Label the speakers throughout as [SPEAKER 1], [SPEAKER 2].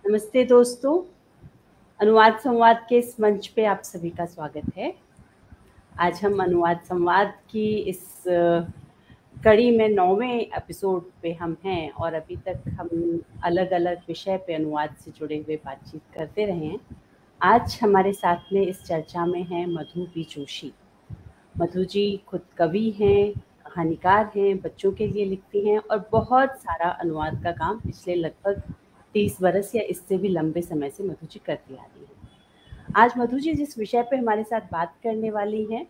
[SPEAKER 1] नमस्ते दोस्तों, अनुवाद संवाद के इस मंच पे आप सभी का स्वागत है। आज हम अनुवाद संवाद की इस कड़ी में 9वें एपिसोड पे हम हैं और अभी तक हम अलग-अलग विषय पे अनुवाद से जुड़े हुए बातचीत करते रहे हैं। आज हमारे साथ में इस चर्चा में हैं मधु बी जोशी। मधु जी खुद कवि हैं, कहानीकार हैं, बच्चों के लिए लिखती हैं और बहुत सारा अनुवाद का काम पिछले लगभग 30 बरस या इससे भी लंबे समय से मधु जी करती आ रही हैं। आज मधु जी जिस विषय पे हमारे साथ बात करने वाली हैं,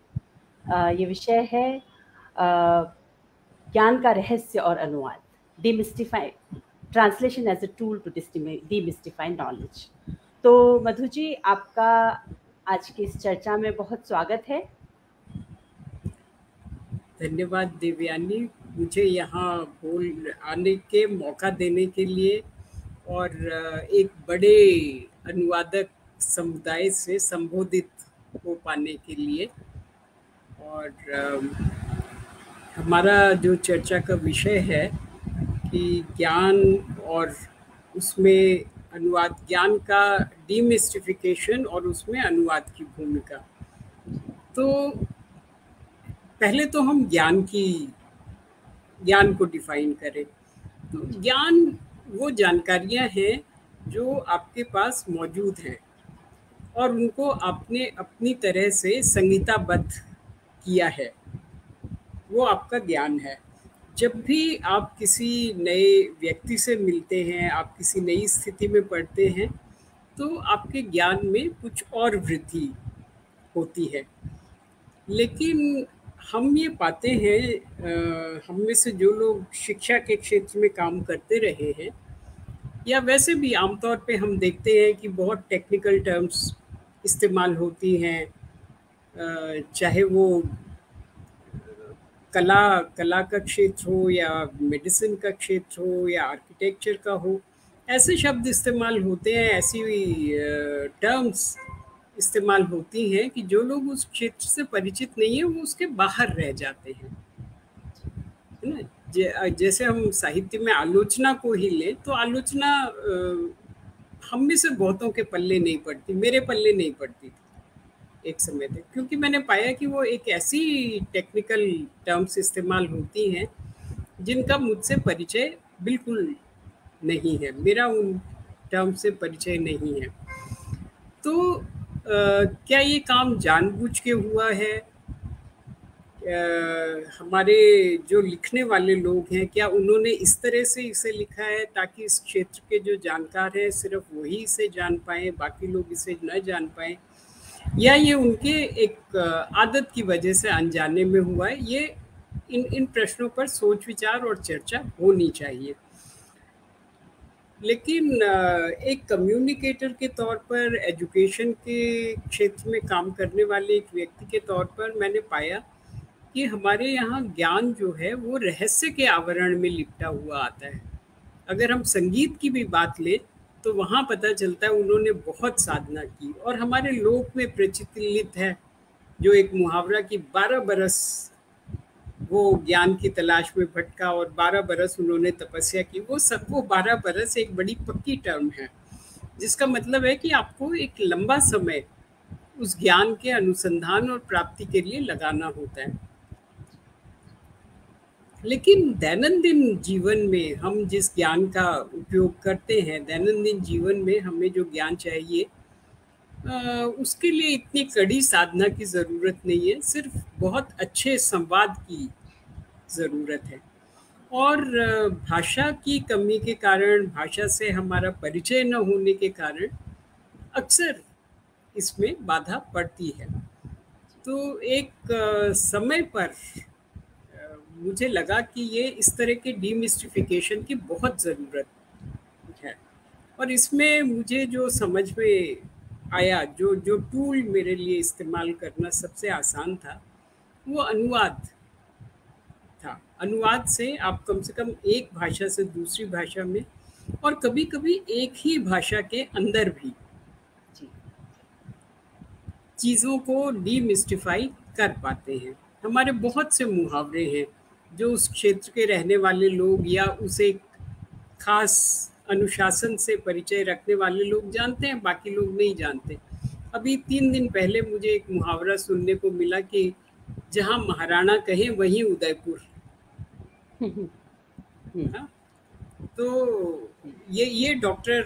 [SPEAKER 1] ये विषय है ज्ञान का रहस्य और अनुवाद, demystify translation as a tool to demystify knowledge. तो मधु जी, आपका आज की इस चर्चा में बहुत स्वागत है।
[SPEAKER 2] धन्यवाद देवयानी, मुझे यहाँ बोल आने के मौका देने के लिए और एक बड़े अनुवादक समुदाय से संबोधित हो पाने के लिए। और हमारा जो चर्चा का विषय है कि ज्ञान और उसमें अनुवाद, ज्ञान का डीमिस्टिफिकेशन और उसमें अनुवाद की भूमिका। तो पहले तो हम ज्ञान को डिफाइन करें। तो ज्ञान वो जानकारियां हैं जो आपके पास मौजूद हैं और उनको आपने अपनी तरह से संहिताबद्ध किया है, वो आपका ज्ञान है। जब भी आप किसी नए व्यक्ति से मिलते हैं, आप किसी नई स्थिति में पढ़ते हैं, तो आपके ज्ञान में कुछ और वृद्धि होती है। लेकिन हम ये पाते हैं, हम में से जो लोग शिक्षा के क्षेत्र में काम करते रहे हैं या वैसे भी आमतौर पे हम देखते हैं कि बहुत टेक्निकल टर्म्स इस्तेमाल होती हैं, चाहे वो कला का क्षेत्र हो या मेडिसिन का क्षेत्र हो या आर्किटेक्चर का हो। ऐसे शब्द इस्तेमाल होते हैं, ऐसी टर्म्स इस्तेमाल होती हैं कि जो लोग उस क्षेत्र से परिचित नहीं है वो उसके बाहर रह जाते हैं, है ना। जैसे हम साहित्य में आलोचना को ही लें तो आलोचना हम में से बहुतों के पल्ले नहीं पड़ती, मेरे पल्ले नहीं पड़ती थी एक समय तक, क्योंकि मैंने पाया कि वो एक ऐसी टेक्निकल टर्म्स इस्तेमाल होती हैं जिनका मुझसे परिचय बिल्कुल नहीं है, मेरा उन टर्म से परिचय नहीं है। तो क्या ये काम जानबूझ के हुआ है? हमारे जो लिखने वाले लोग हैं, क्या उन्होंने इस तरह से इसे लिखा है ताकि इस क्षेत्र के जो जानकार हैं सिर्फ वही इसे जान पाएँ, बाकी लोग इसे न जान पाएँ, या ये उनके एक आदत की वजह से अनजाने में हुआ है? ये इन प्रश्नों पर सोच विचार और चर्चा होनी चाहिए। लेकिन एक कम्युनिकेटर के तौर पर, एजुकेशन के क्षेत्र में काम करने वाले एक व्यक्ति के तौर पर मैंने पाया कि हमारे यहाँ ज्ञान जो है वो रहस्य के आवरण में लिपटा हुआ आता है। अगर हम संगीत की भी बात लें तो वहाँ पता चलता है उन्होंने बहुत साधना की, और हमारे लोक में प्रचलित है जो एक मुहावरा कि 12 बरस वो ज्ञान की तलाश में भटका और 12 बरस उन्होंने तपस्या की। वो 12 बरस एक बड़ी पक्की टर्म है, जिसका मतलब है कि आपको एक लंबा समय उस ज्ञान के अनुसंधान और प्राप्ति के लिए लगाना होता है। लेकिन दैनंदिन जीवन में हम जिस ज्ञान का उपयोग करते हैं, दैनंदिन जीवन में हमें जो ज्ञान चाहिए, उसके लिए इतनी कड़ी साधना की ज़रूरत नहीं है, सिर्फ बहुत अच्छे संवाद की ज़रूरत है। और भाषा की कमी के कारण, भाषा से हमारा परिचय न होने के कारण अक्सर इसमें बाधा पड़ती है। तो एक समय पर मुझे लगा कि ये इस तरह के डीमिस्टिफिकेशन की बहुत ज़रूरत है, और इसमें मुझे जो समझ में आया, जो टूल मेरे लिए इस्तेमाल करना सबसे आसान था, वो अनुवाद था। अनुवाद से आप कम से कम एक भाषा से दूसरी भाषा में, और कभी कभी एक ही भाषा के अंदर भी चीज़ों को डीमिस्टिफाई कर पाते हैं। हमारे बहुत से मुहावरे हैं जो उस क्षेत्र के रहने वाले लोग या उसे खास अनुशासन से परिचय रखने वाले लोग जानते हैं, बाकी लोग नहीं जानते। अभी 3 दिन पहले मुझे एक मुहावरा सुनने को मिला कि जहाँ महाराणा कहें वहीं उदयपुर। हाँ, तो ये डॉक्टर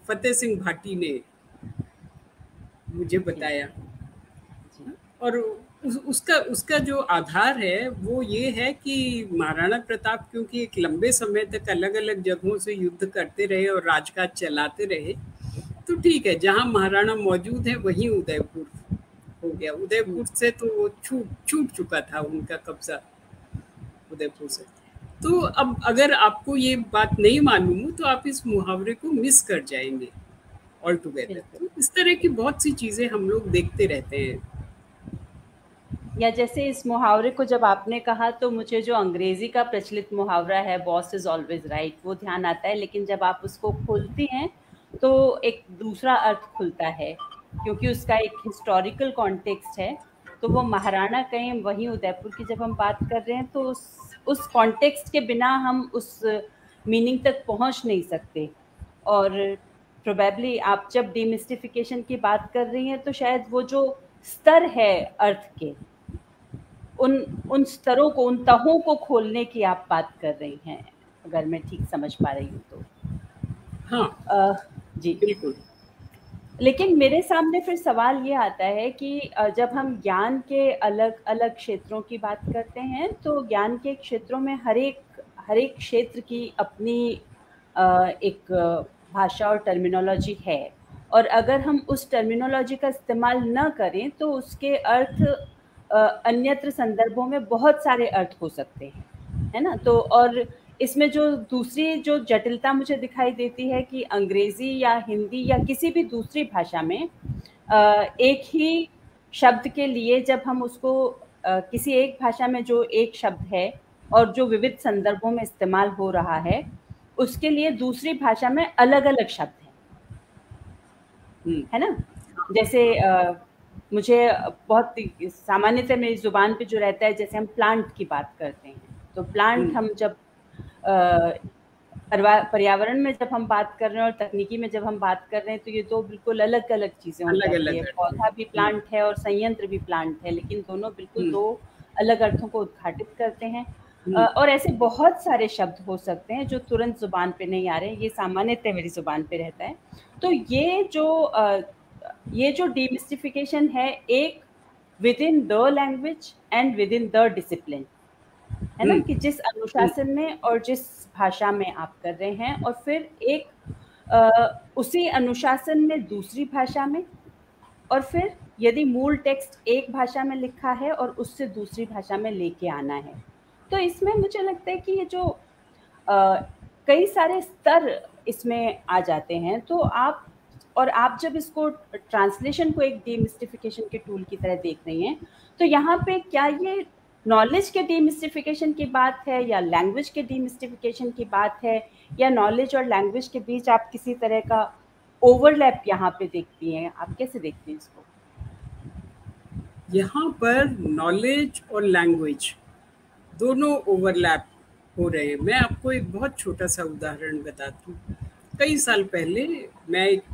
[SPEAKER 2] फतेह सिंह भाटी ने मुझे बताया। और उसका उसका जो आधार है वो ये है कि महाराणा प्रताप क्योंकि एक लंबे समय तक अलग अलग जगहों से युद्ध करते रहे और राजकाज चलाते रहे, तो ठीक है, जहाँ महाराणा मौजूद है वहीं उदयपुर हो गया। उदयपुर से तो वो छूट चुका था उनका कब्जा उदयपुर से। तो अब अगर आपको ये बात नहीं मालूम हो तो आप इस मुहावरे को मिस कर जाएंगे ऑल टुगेदर। तो इस तरह की बहुत सी चीजें हम लोग देखते रहते हैं।
[SPEAKER 1] या जैसे इस मुहावरे को जब आपने कहा तो मुझे जो अंग्रेजी का प्रचलित मुहावरा है बॉस इज ऑलवेज राइट वो ध्यान आता है, लेकिन जब आप उसको खोलती हैं तो एक दूसरा अर्थ खुलता है, क्योंकि उसका एक हिस्टोरिकल कॉन्टेक्स्ट है। तो वो महाराणा कहें वहीं उदयपुर की जब हम बात कर रहे हैं तो उस कॉन्टेक्स्ट के बिना हम उस मीनिंग तक पहुंच नहीं सकते। और प्रोबेबली आप जब डीमिस्टिफिकेशन की बात कर रही हैं तो शायद वो जो स्तर है अर्थ के, उन स्तरों को, उन तहों को खोलने की आप बात कर रही हैं, अगर मैं ठीक समझ पा रही हूँ तो।
[SPEAKER 2] हाँ,
[SPEAKER 1] जी
[SPEAKER 2] बिल्कुल।
[SPEAKER 1] लेकिन मेरे सामने फिर सवाल ये आता है कि जब हम ज्ञान के अलग अलग क्षेत्रों की बात करते हैं तो ज्ञान के क्षेत्रों में हर एक क्षेत्र की अपनी एक भाषा और टर्मिनोलॉजी है, और अगर हम उस टर्मिनोलॉजी का इस्तेमाल न करें तो उसके अर्थ अन्यत्र संदर्भों में बहुत सारे अर्थ हो सकते हैं, है ना। तो और इसमें जो दूसरी जो जटिलता मुझे दिखाई देती है कि अंग्रेजी या हिंदी या किसी भी दूसरी भाषा में एक ही शब्द के लिए जब हम उसको किसी एक भाषा में जो एक शब्द है और जो विविध संदर्भों में इस्तेमाल हो रहा है उसके लिए दूसरी भाषा में अलग अलग शब्द हैं, है ना। जैसे मुझे बहुत सामान्यतः मेरी जुबान पे जो रहता है, जैसे हम प्लांट की बात करते हैं तो प्लांट हम जब पर्यावरण में जब हम बात कर रहे हैं और तकनीकी में जब हम बात कर रहे हैं तो ये दो बिल्कुल अलग अलग चीजें हो जाती है। पौधा भी प्लांट है और संयंत्र भी प्लांट है, लेकिन दोनों बिल्कुल दो अलग अर्थों को उद्घाटित करते हैं। और ऐसे बहुत सारे शब्द हो सकते हैं जो तुरंत जुबान पे नहीं आ रहे हैं, ये सामान्यतः मेरी जुबान पे रहता है। तो ये जो डीमिस्टिफिकेशन है, एक with in the language and with in the discipline, है ना, कि जिस अनुशासन में और जिस भाषा में आप कर रहे हैं, और फिर एक उसी अनुशासन में दूसरी भाषा में, और फिर यदि मूल टेक्स्ट एक भाषा में लिखा है और उससे दूसरी भाषा में लेके आना है। तो इसमें मुझे लगता है कि ये जो कई सारे स्तर इसमें आ जाते हैं, तो आप जब इसको ट्रांसलेशन को एक डीमिस्टिफिकेशन के टूल की तरह देख रही हैं, तो यहाँ पे क्या ये नॉलेज के डीमिस्टिफिकेशन की बात है या लैंग्वेज के डीमिस्टिफिकेशन की बात है, या नॉलेज और लैंग्वेज के बीच आप किसी तरह का ओवरलैप यहाँ पे देखती हैं? आप कैसे देखती हैं इसको?
[SPEAKER 2] यहाँ पर नॉलेज और लैंग्वेज दोनों ओवरलैप हो रहे हैं। मैं आपको एक बहुत छोटा सा उदाहरण बताती हूँ। कई साल पहले मैं एक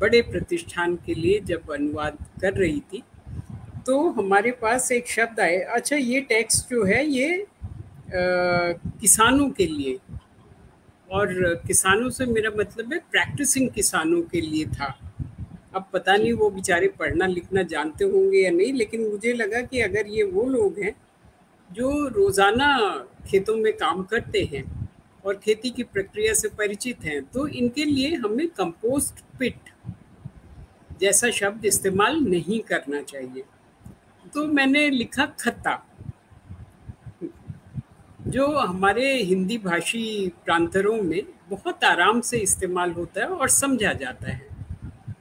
[SPEAKER 2] बड़े प्रतिष्ठान के लिए जब अनुवाद कर रही थी तो हमारे पास एक शब्द आए, अच्छा ये टेक्स्ट जो है ये किसानों के लिए, और किसानों से मेरा मतलब है प्रैक्टिसिंग किसानों के लिए था। अब पता नहीं वो बेचारे पढ़ना लिखना जानते होंगे या नहीं, लेकिन मुझे लगा कि अगर ये वो लोग हैं जो रोज़ाना खेतों में काम करते हैं और खेती की प्रक्रिया से परिचित हैं, तो इनके लिए हमें कंपोस्ट पिट जैसा शब्द इस्तेमाल नहीं करना चाहिए। तो मैंने लिखा खत्ता, जो हमारे हिंदी भाषी प्रांतरों में बहुत आराम से इस्तेमाल होता है और समझा जाता है।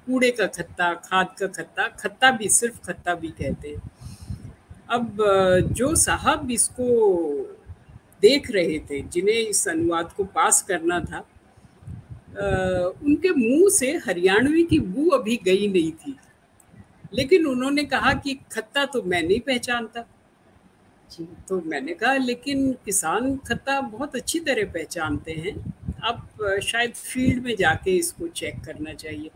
[SPEAKER 2] कूड़े का खत्ता, खाद का खत्ता, खत्ता भी सिर्फ खत्ता भी कहते हैं। अब जो साहब इसको देख रहे थे, जिन्हें इस अनुवाद को पास करना था, उनके मुंह से हरियाणवी की बू अभी गई नहीं थी, लेकिन उन्होंने कहा कि खत्ता तो मैं नहीं पहचानता। तो मैंने कहा लेकिन किसान खत्ता बहुत अच्छी तरह पहचानते हैं, आप शायद फील्ड में जाके इसको चेक करना चाहिए।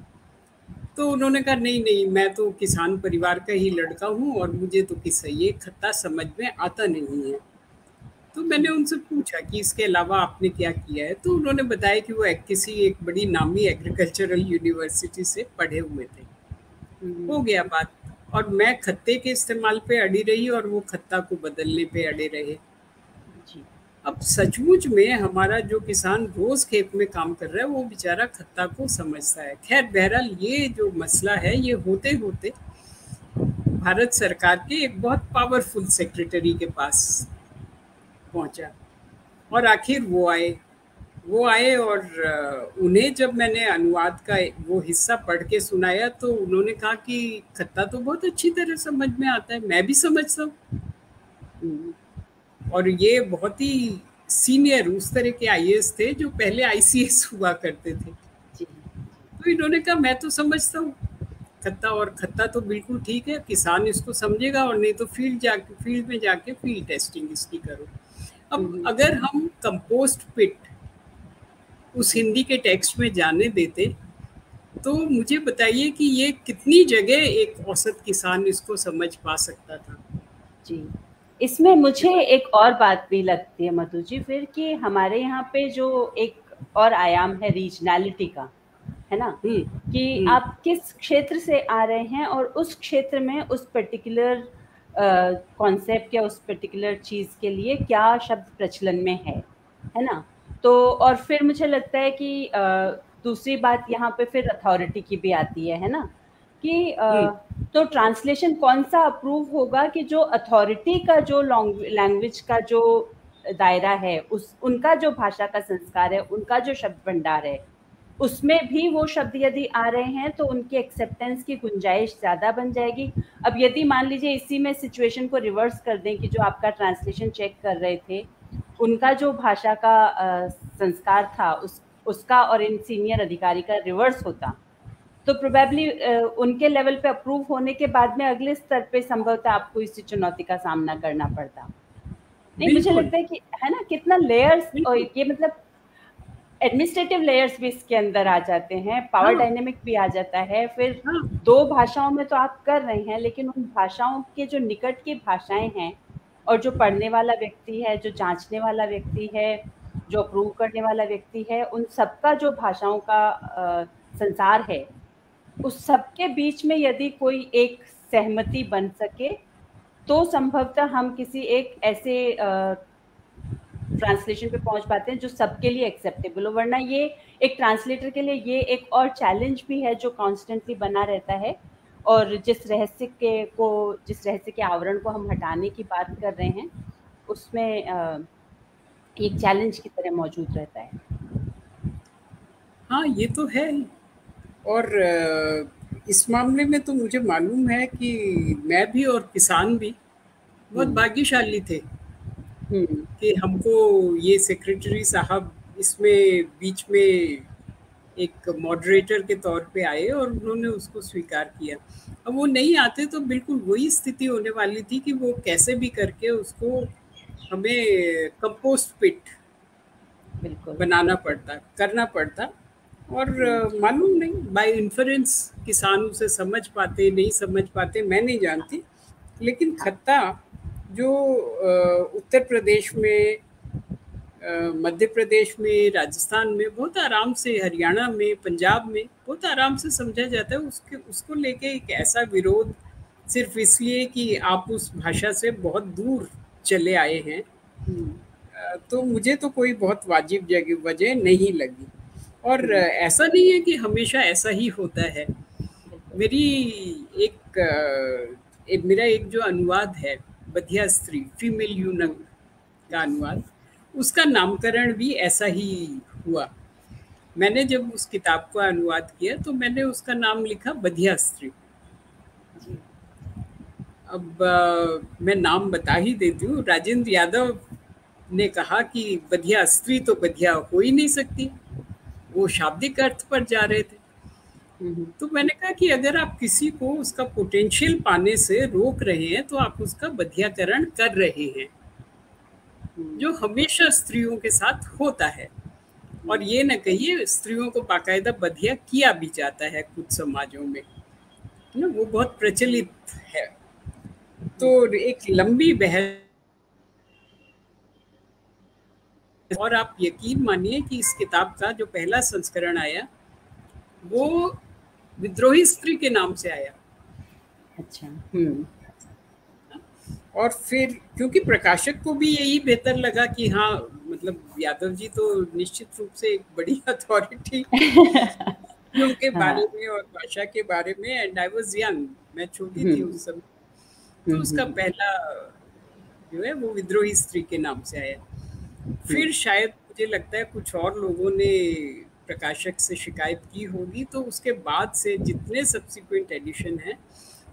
[SPEAKER 2] तो उन्होंने कहा नहीं नहीं, मैं तो किसान परिवार का ही लड़का हूँ और मुझे तो किसी ये खत्ता समझ में आता नहीं है। तो मैंने उनसे पूछा कि इसके अलावा आपने क्या किया है, तो उन्होंने बताया कि वो किसी एक बड़ी नामी एग्रीकल्चरल यूनिवर्सिटी से पढ़े हुए थे। हो गया बात। और मैं खत्ते के इस्तेमाल पे अड़ी रही और वो खत्ता को बदलने पे अड़े रहे।
[SPEAKER 1] जी।
[SPEAKER 2] अब सचमुच में हमारा जो किसान रोज खेत में काम कर रहा है वो बेचारा खत्ता को समझता है। खैर बहरहाल ये जो मसला है ये होते होते भारत सरकार के एक बहुत पावरफुल सेक्रेटरी के पास पहुंचा और आखिर वो आए और उन्हें जब मैंने अनुवाद का वो हिस्सा पढ़ के सुनाया तो उन्होंने कहा कि खत्ता तो बहुत अच्छी तरह समझ में आता है, मैं भी समझता हूँ। और ये बहुत ही सीनियर उस तरह के आईएएस थे जो पहले आईसीएस हुआ करते थे। तो इन्होंने कहा मैं तो समझता हूँ खत्ता, और खत्ता तो बिल्कुल ठीक है, किसान इसको समझेगा, और नहीं तो फील्ड में जाके फील्ड टेस्टिंग इसकी करो। अब अगर हम कंपोस्ट पिट उस हिंदी के टेक्स्ट में जाने देते तो मुझे बताइए कि ये कितनी जगह एक औसत किसान इसको समझ पा सकता था।
[SPEAKER 1] जी, इसमें मुझे एक और बात भी लगती है मधु जी फिर कि हमारे यहाँ पे जो एक और आयाम है रीजनैलिटी का, है ना, कि आप किस क्षेत्र से आ रहे हैं और उस क्षेत्र में उस पर्टिकुलर कॉन्सेप्ट या उस पर्टिकुलर चीज़ के लिए क्या शब्द प्रचलन में है ना। तो और फिर मुझे लगता है कि दूसरी बात यहाँ पे फिर अथॉरिटी की भी आती है ना, कि तो ट्रांसलेशन कौन सा अप्रूव होगा कि जो अथॉरिटी का जो लैंग्वेज का जो दायरा है, उस उनका जो भाषा का संस्कार है, उनका जो शब्द भंडार है, उसमें भी वो शब्द यदि आ रहे हैं तो उनकी एक्सेप्टेंस की गुंजाइश ज़्यादा बन जाएगी। अब यदि मान लीजिए इसी में सिचुएशन को रिवर्स कर दें कि जो आपका ट्रांसलेशन चेक कर रहे थे, उनका जो भाषा का संस्कार था उसका और इन सीनियर अधिकारी का रिवर्स होता, तो प्रोबेबली उनके लेवल पे अप्रूव होने के बाद में अगले स्तर पे संभवतः आपको इसी चुनौती का सामना करना पड़ता। नहीं, मुझे लगता है कि है ना, कितना लेयर्स, और ये मतलब एडमिनिस्ट्रेटिव लेयर्स भी इसके अंदर आ जाते हैं, पावर डायनेमिक भी आ जाता है। फिर दो भाषाओं में तो आप कर रहे हैं, लेकिन उन भाषाओं के जो निकट की भाषाएं हैं और जो पढ़ने वाला व्यक्ति है, जो जांचने वाला व्यक्ति है, जो अप्रूव करने वाला व्यक्ति है, उन सबका जो भाषाओं का संसार है, उस सबके बीच में यदि कोई एक सहमति बन सके तो संभवतः हम किसी एक ऐसे ट्रांसलेशन पे पहुंच पाते हैं जो सबके लिए एक्सेप्टेबल हो। वरना ये एक ट्रांसलेटर के लिए ये एक और चैलेंज भी है जो कॉन्स्टेंटली बना रहता है, और जिस रहस्य के आवरण को हम हटाने की बात कर रहे हैं उसमें एक चैलेंज की तरह मौजूद रहता है।
[SPEAKER 2] हाँ, ये तो है। और इस मामले में तो मुझे मालूम है कि मैं भी और किसान भी बहुत भाग्यशाली थे कि हमको ये सेक्रेटरी साहब इसमें बीच में एक मॉडरेटर के तौर पे आए और उन्होंने उसको स्वीकार किया। अब वो नहीं आते तो बिल्कुल वही स्थिति होने वाली थी कि वो कैसे भी करके उसको हमें कंपोस्ट पिट बनाना पड़ता, करना पड़ता। और मालूम नहीं, बाय इन्फरेंस किसान उसे समझ पाते नहीं समझ पाते मैं नहीं जानती, लेकिन खत्ता जो उत्तर प्रदेश में, मध्य प्रदेश में, राजस्थान में बहुत आराम से, हरियाणा में, पंजाब में बहुत आराम से समझा जाता है, उसको लेके एक ऐसा विरोध सिर्फ इसलिए कि आप उस भाषा से बहुत दूर चले आए हैं, तो मुझे तो कोई बहुत वाजिब वजह नहीं लगी। और ऐसा नहीं है कि हमेशा ऐसा ही होता है। मेरा एक जो अनुवाद है बधिया स्त्री, फीमेल यूनक का अनुवाद, उसका नामकरण भी ऐसा ही हुआ। मैंने जब उस किताब का अनुवाद किया तो मैंने उसका नाम लिखा बधिया स्त्री। अब मैं नाम बता ही देती हूँ। राजेंद्र यादव ने कहा कि बधिया स्त्री तो बधिया हो ही नहीं सकती, वो शाब्दिक अर्थ पर जा रहे थे। तो मैंने कहा कि अगर आप किसी को उसका पोटेंशियल पाने से रोक रहे हैं तो आप उसका बधियाकरण कर रहे हैं, जो हमेशा स्त्रियों के साथ होता है। और ये न कहिए स्त्रियों को बाकायदा बधिया किया भी जाता है कुछ समाजों में, है ना, वो बहुत प्रचलित है। तो एक लंबी बहस, और आप यकीन मानिए कि इस किताब का जो पहला संस्करण आया वो विद्रोही स्त्री के नाम से आया।
[SPEAKER 1] अच्छा।
[SPEAKER 2] और फिर क्योंकि प्रकाशक को भी यही बेहतर लगा कि हाँ, मतलब यादव जी तो निश्चित रूप से एक बड़ी अथॉरिटी के बारे
[SPEAKER 1] हाँ।
[SPEAKER 2] में और भाषा के बारे में, एंड आई वाज यंग, मैं छोटी थी
[SPEAKER 1] हम्म
[SPEAKER 2] उस समय, तो उसका पहला जो है वो विद्रोही स्त्री के नाम से आया। फिर शायद मुझे लगता है कुछ और लोगों ने प्रकाशक से शिकायत की होगी, तो उसके बाद से जितने सब्सिक्वेंट एडिशन हैं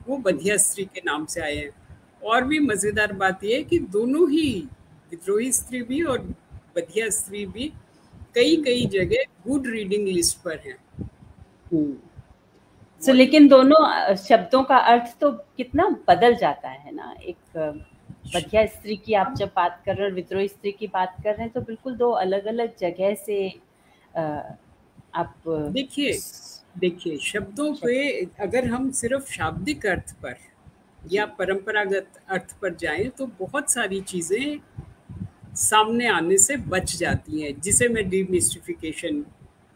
[SPEAKER 2] वो बधिया स्त्री के नाम से आए हैं। और भी मज़ेदार बात यह है कि दोनों ही, विद्रोही स्त्री भी और बधिया स्त्री भी, कई कई जगह गुड रीडिंग लिस्ट पर हैं।
[SPEAKER 1] लेकिन दोनों शब्दों का अर्थ तो कितना बदल जाता है ना। एक बधिया स्त्री की आप जब बात कर रहे हैं, विद्रोही स्त्री की बात कर रहे हैं, तो बिल्कुल दो अलग अलग जगह से आप
[SPEAKER 2] देखिए शब्दों पे अगर हम सिर्फ शाब्दिक अर्थ पर या परंपरागत अर्थ पर जाएं तो बहुत सारी चीजें सामने आने से बच जाती हैं, जिसे मैं डीमिस्टिफिकेशन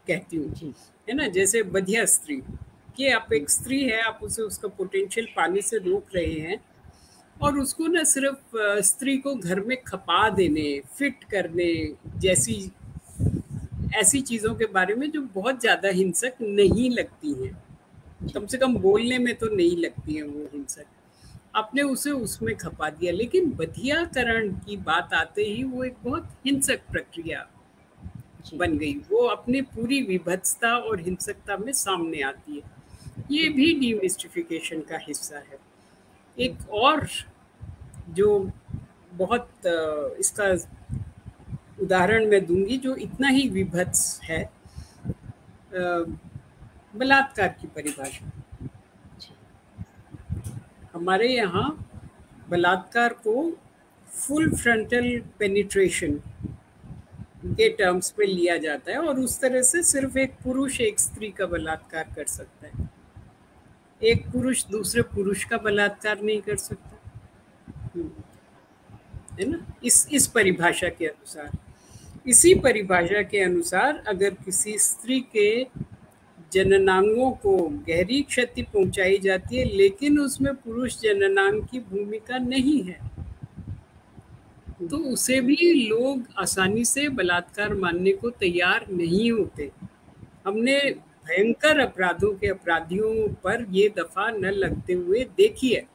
[SPEAKER 2] कहती हूँ, है ना। जैसे बधिया स्त्री, कि आप एक स्त्री है, आप उसे उसका पोटेंशियल पाने से रोक रहे हैं, और उसको ना सिर्फ स्त्री को घर में खपा देने, फिट करने जैसी ऐसी चीज़ों के बारे में जो बहुत ज़्यादा हिंसक नहीं लगती हैं, कम से कम बोलने में तो नहीं लगती हैं वो हिंसक, आपने उसे उसमें खपा दिया। लेकिन बधियाकरण की बात आते ही वो एक बहुत हिंसक प्रक्रिया बन गई, वो अपनी पूरी विभत्सता और हिंसकता में सामने आती है। ये भी डीमिस्टिफिकेशन का हिस्सा है। एक और जो बहुत इसका उदाहरण मैं दूंगी जो इतना ही विभत्स है, बलात्कार की परिभाषा। हमारे यहाँ बलात्कार को फुल फ्रंटल पेनिट्रेशन के टर्म्स पे लिया जाता है, और उस तरह से सिर्फ एक पुरुष एक स्त्री का बलात्कार कर सकता है, एक पुरुष दूसरे पुरुष का बलात्कार नहीं कर सकता, है ना। इस परिभाषा के अनुसार, इसी परिभाषा के अनुसार अगर किसी स्त्री के जननांगों को गहरी क्षति पहुंचाई जाती है लेकिन उसमें पुरुष जननांग की भूमिका नहीं है, तो उसे भी लोग आसानी से बलात्कार मानने को तैयार नहीं होते। हमने भयंकर अपराधों के अपराधियों पर ये दफा न लगते हुए देखी है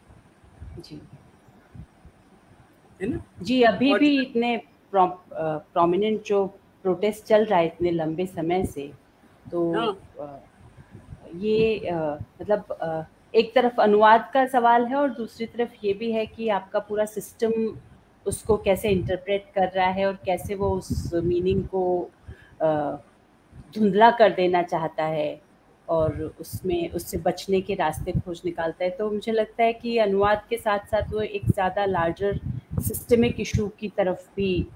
[SPEAKER 2] ना
[SPEAKER 1] जी। अभी भी इतने प्रोमिनेंट जो प्रोटेस्ट चल रहा है इतने लंबे समय से, तो ये मतलब एक तरफ अनुवाद का सवाल है और दूसरी तरफ ये भी है कि आपका पूरा सिस्टम उसको कैसे इंटरप्रेट कर रहा है और कैसे वो उस मीनिंग को धुंधला कर देना चाहता है और उसमें उससे बचने के रास्ते खोज निकालता है। तो मुझे लगता है कि अनुवाद के साथ साथ वो एक ज़्यादा लार्जर सिस्टमिक इशू की तरफ भी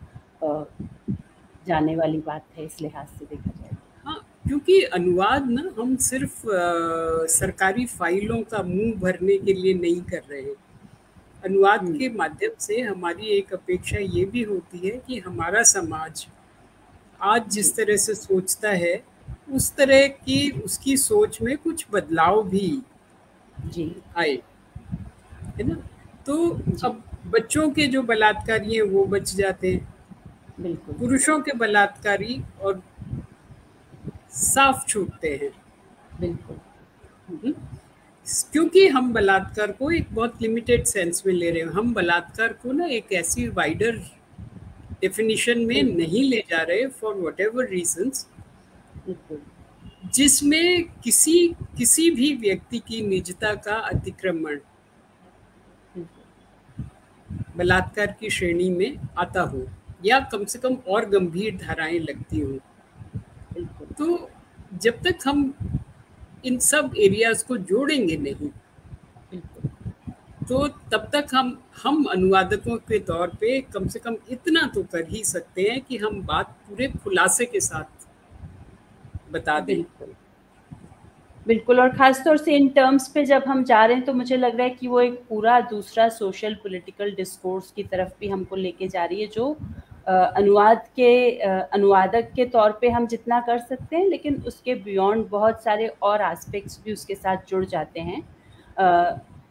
[SPEAKER 1] जाने वाली बात है, इस लिहाज से देखा जाए।
[SPEAKER 2] हाँ, क्योंकि अनुवाद ना हम सिर्फ सरकारी फाइलों का मुंह भरने के लिए नहीं कर रहे हैं। अनुवाद के माध्यम से हमारी एक अपेक्षा ये भी होती है कि हमारा समाज आज जिस तरह से सोचता है उस तरह की उसकी सोच में कुछ बदलाव भी आए, है ना। तो अब बच्चों के जो बलात्कारी हैं वो बच जाते हैं,
[SPEAKER 1] बिल्कुल
[SPEAKER 2] पुरुषों के बलात्कारी और साफ छूटते हैं,
[SPEAKER 1] बिल्कुल।
[SPEAKER 2] क्योंकि हम बलात्कार को एक बहुत लिमिटेड सेंस में ले रहे हैं। हम बलात्कार को ना एक ऐसी वाइडर डेफिनेशन में नहीं ले जा रहे फॉर व्हाटएवर रीजंस, जिसमें किसी भी व्यक्ति की निजता का अतिक्रमण बलात्कार की श्रेणी में आता हो या कम से कम और गंभीर धाराएं लगती हो। तो जब तक हम इन सब एरियाज को जोड़ेंगे नहीं, तो तब तक हम अनुवादकों के तौर पे कम से कम इतना तो कर ही सकते हैं कि हम बात पूरे खुलासे के साथ बता दें।
[SPEAKER 1] बिल्कुल, बिल्कुल। और ख़ास तौर से इन टर्म्स पे जब हम जा रहे हैं तो मुझे लग रहा है कि वो एक पूरा दूसरा सोशल पॉलिटिकल डिस्कोर्स की तरफ भी हमको लेके जा रही है, जो अनुवादक के तौर पे हम जितना कर सकते हैं, लेकिन उसके बियॉन्ड बहुत सारे और एस्पेक्ट्स भी उसके साथ जुड़ जाते हैं।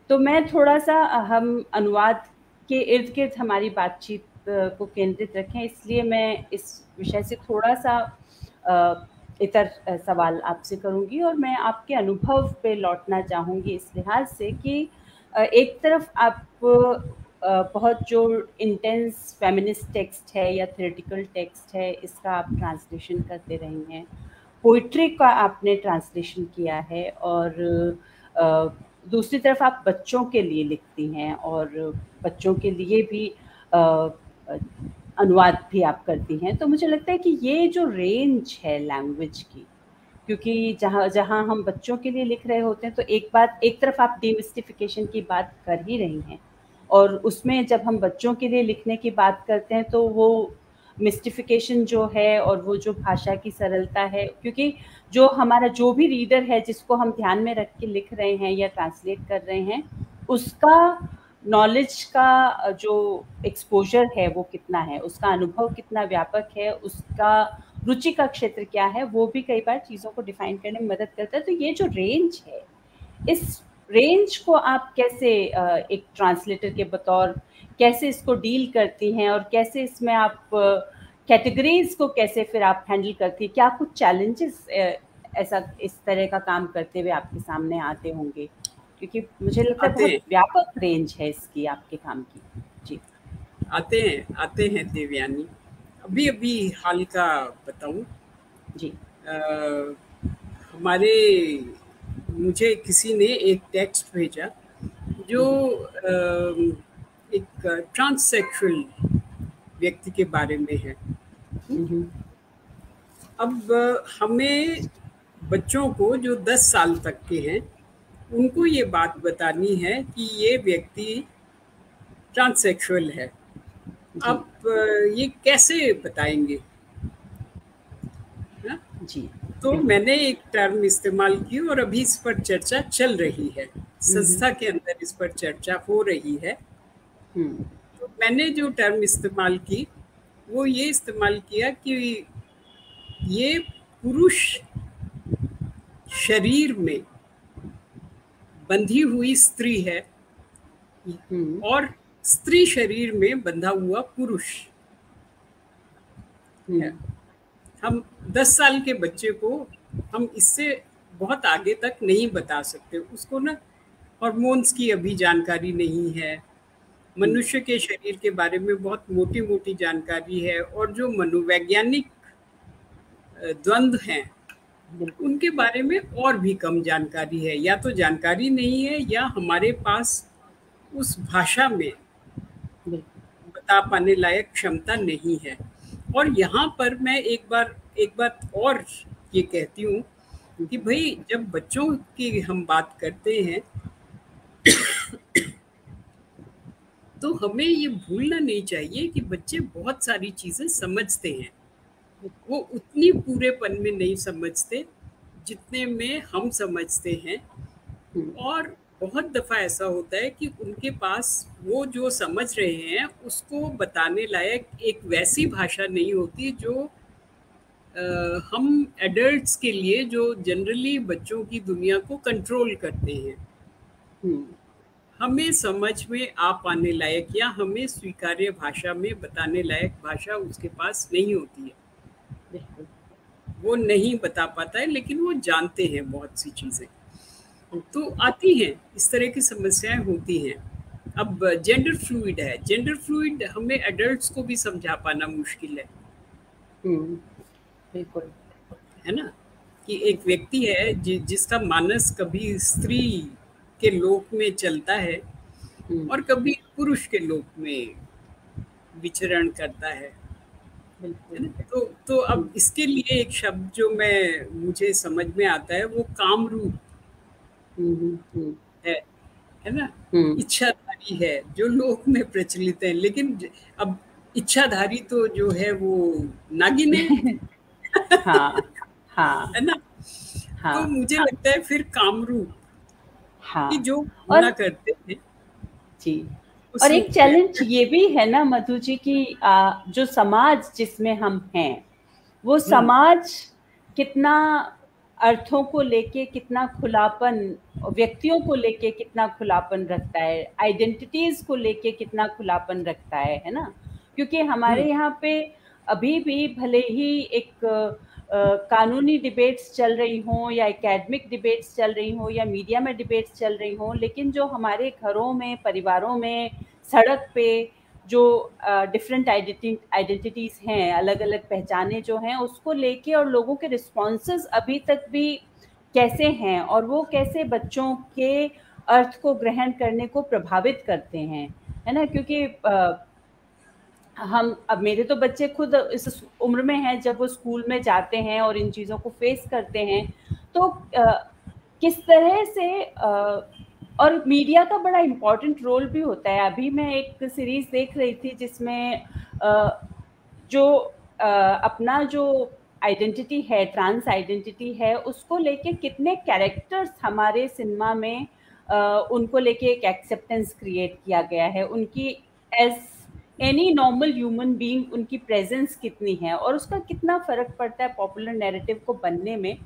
[SPEAKER 1] तो मैं थोड़ा-सा हम अनुवाद के इर्द-गिर्द हमारी बातचीत को केंद्रित रखें, इसलिए मैं इस विषय से थोड़ा-सा इतर सवाल आपसे करूँगी, और मैं आपके अनुभव पे लौटना चाहूँगी इस लिहाज से कि एक तरफ आप बहुत जो इंटेंस फेमिनिस्ट टेक्स्ट है या थ्योरेटिकल टेक्स्ट है, इसका आप ट्रांसलेशन करते रही हैं। पोइट्री का आपने ट्रांसलेशन किया है, और दूसरी तरफ आप बच्चों के लिए लिखती हैं, और बच्चों के लिए भी अनुवाद भी आप करती हैं। तो मुझे लगता है कि ये जो रेंज है लैंग्वेज की, क्योंकि जहाँ जहाँ हम बच्चों के लिए लिख रहे होते हैं, तो एक तरफ आप डिमिस्टिफिकेशन की बात कर ही रही हैं, और उसमें जब हम बच्चों के लिए लिखने की बात करते हैं तो वो मिस्टिफिकेशन जो है और वो जो भाषा की सरलता है, क्योंकि जो भी रीडर है जिसको हम ध्यान में रख के लिख रहे हैं या ट्रांसलेट कर रहे हैं, उसका नॉलेज का जो एक्सपोजर है वो कितना है, उसका अनुभव कितना व्यापक है, उसका रुचि का क्षेत्र क्या है, वो भी कई बार चीज़ों को डिफाइन करने में मदद करता है। तो ये जो रेंज है, इस रेंज को आप कैसे एक ट्रांसलेटर के बतौर कैसे इसको डील करती हैं, और कैसे इसमें आप कैटेगरीज को कैसे फिर आप हैंडल करती हैं? क्या कुछ चैलेंजेस ऐसा इस तरह का काम करते हुए आपके सामने आते होंगे? क्योंकि मुझे लगता है
[SPEAKER 2] आते
[SPEAKER 1] बहुत व्यापक रेंज है इसकी आपके काम की। जी।
[SPEAKER 2] आते हैं देवयानी। अभी अभी हाल का बताऊं,
[SPEAKER 1] जी।
[SPEAKER 2] हमारे मुझे किसी ने एक टेक्स्ट भेजा जो एक ट्रांससेक्सुअल व्यक्ति के बारे में है। अब हमें बच्चों को जो 10 साल तक के हैं उनको ये बात बतानी है कि ये व्यक्ति ट्रांससेक्सुअल है। अब ये कैसे बताएंगे? हा?
[SPEAKER 1] जी।
[SPEAKER 2] तो मैंने एक टर्म इस्तेमाल की और अभी इस पर चर्चा चल रही है, संस्था के अंदर इस पर चर्चा हो रही है। तो मैंने जो टर्म इस्तेमाल की वो ये इस्तेमाल किया कि ये पुरुष शरीर में बंधी हुई स्त्री है और स्त्री शरीर में बंधा हुआ पुरुष है। हम 10 साल के बच्चे को हम इससे बहुत आगे तक नहीं बता सकते। उसको ना हार्मोन्स की अभी जानकारी नहीं है, मनुष्य के शरीर के बारे में बहुत मोटी मोटी जानकारी है, और जो मनोवैज्ञानिक द्वंद्व हैं उनके बारे में और भी कम जानकारी है। या तो जानकारी नहीं है या हमारे पास उस भाषा में बता पाने लायक क्षमता नहीं है। और यहाँ पर मैं एक बात और ये कहती हूँ कि भाई जब बच्चों की हम बात करते हैं तो हमें ये भूलना नहीं चाहिए कि बच्चे बहुत सारी चीज़ें समझते हैं। वो उतनी पूरेपन में नहीं समझते जितने में हम समझते हैं, और बहुत दफ़ा ऐसा होता है कि उनके पास वो जो समझ रहे हैं उसको बताने लायक एक वैसी भाषा नहीं होती जो हम एडल्ट्स के लिए, जो जनरली बच्चों की दुनिया को कंट्रोल करते हैं, हमें समझ में आ पाने लायक या हमें स्वीकार्य भाषा में बताने लायक भाषा उसके पास नहीं होती है। वो नहीं बता पाता है, लेकिन वो जानते हैं बहुत सी चीज़ें। तो आती हैं, इस तरह की समस्याएं होती हैं। अब जेंडर फ्लूइड है, जेंडर फ्लूइड हमें एडल्ट्स को भी समझा पाना मुश्किल है।
[SPEAKER 1] बिल्कुल,
[SPEAKER 2] है ना, कि एक व्यक्ति है जिसका मानस कभी स्त्री के लोक में चलता है और कभी पुरुष के लोक में विचरण करता है। तो अब इसके लिए एक शब्द जो मुझे समझ में आता है वो कामरूप है ना, इच्छाधारी है, जो लोक में प्रचलित है। लेकिन अब इच्छाधारी तो जो है वो नागिन है।
[SPEAKER 1] हाँ, हाँ,
[SPEAKER 2] है ना? तो
[SPEAKER 1] हाँ,
[SPEAKER 2] मुझे लगता है फिर कामरूप कि
[SPEAKER 1] हाँ।
[SPEAKER 2] जो
[SPEAKER 1] और
[SPEAKER 2] भावना करते हैं
[SPEAKER 1] जी,
[SPEAKER 2] उस
[SPEAKER 1] और एक
[SPEAKER 2] रूप में
[SPEAKER 1] चैलेंज ये भी है ना मधु जी कि जो समाज जिसमें हम हैं, वो
[SPEAKER 2] हम्म,
[SPEAKER 1] समाज कितना अर्थों को लेके कितना खुलापन, व्यक्तियों को लेके कितना खुलापन रखता है, आइडेंटिटीज को लेके कितना खुलापन रखता है ना? क्योंकि हमारे
[SPEAKER 2] हम्म,
[SPEAKER 1] यहाँ पे अभी भी भले ही एक कानूनी डिबेट्स चल रही हों या एकेडमिक डिबेट्स चल रही हों या मीडिया में डिबेट्स चल रही हों, लेकिन जो हमारे घरों में, परिवारों में, सड़क पे जो डिफरेंट आइडेंटिटीज हैं, अलग अलग पहचाने जो हैं, उसको लेके और लोगों के रिस्पॉन्सेज अभी तक भी कैसे हैं और वो कैसे बच्चों के अर्थ को ग्रहण करने को प्रभावित करते हैं, है ना? क्योंकि हम, अब मेरे तो बच्चे खुद इस उम्र में हैं जब वो स्कूल में जाते हैं और इन चीज़ों को फेस करते हैं, तो किस तरह से और मीडिया का बड़ा इम्पोर्टेंट रोल भी होता है। अभी मैं एक सीरीज देख रही थी जिसमें जो अपना जो आइडेंटिटी है, ट्रांस आइडेंटिटी है, उसको लेके कितने कैरेक्टर्स हमारे सिनेमा में उनको लेके एक एक्सेप्टेंस क्रिएट किया गया है, उनकी as any normal human being उनकी प्रेजेंस कितनी है और उसका कितना फर्क पड़ता है पॉपुलर नैरेटिव को बनने में।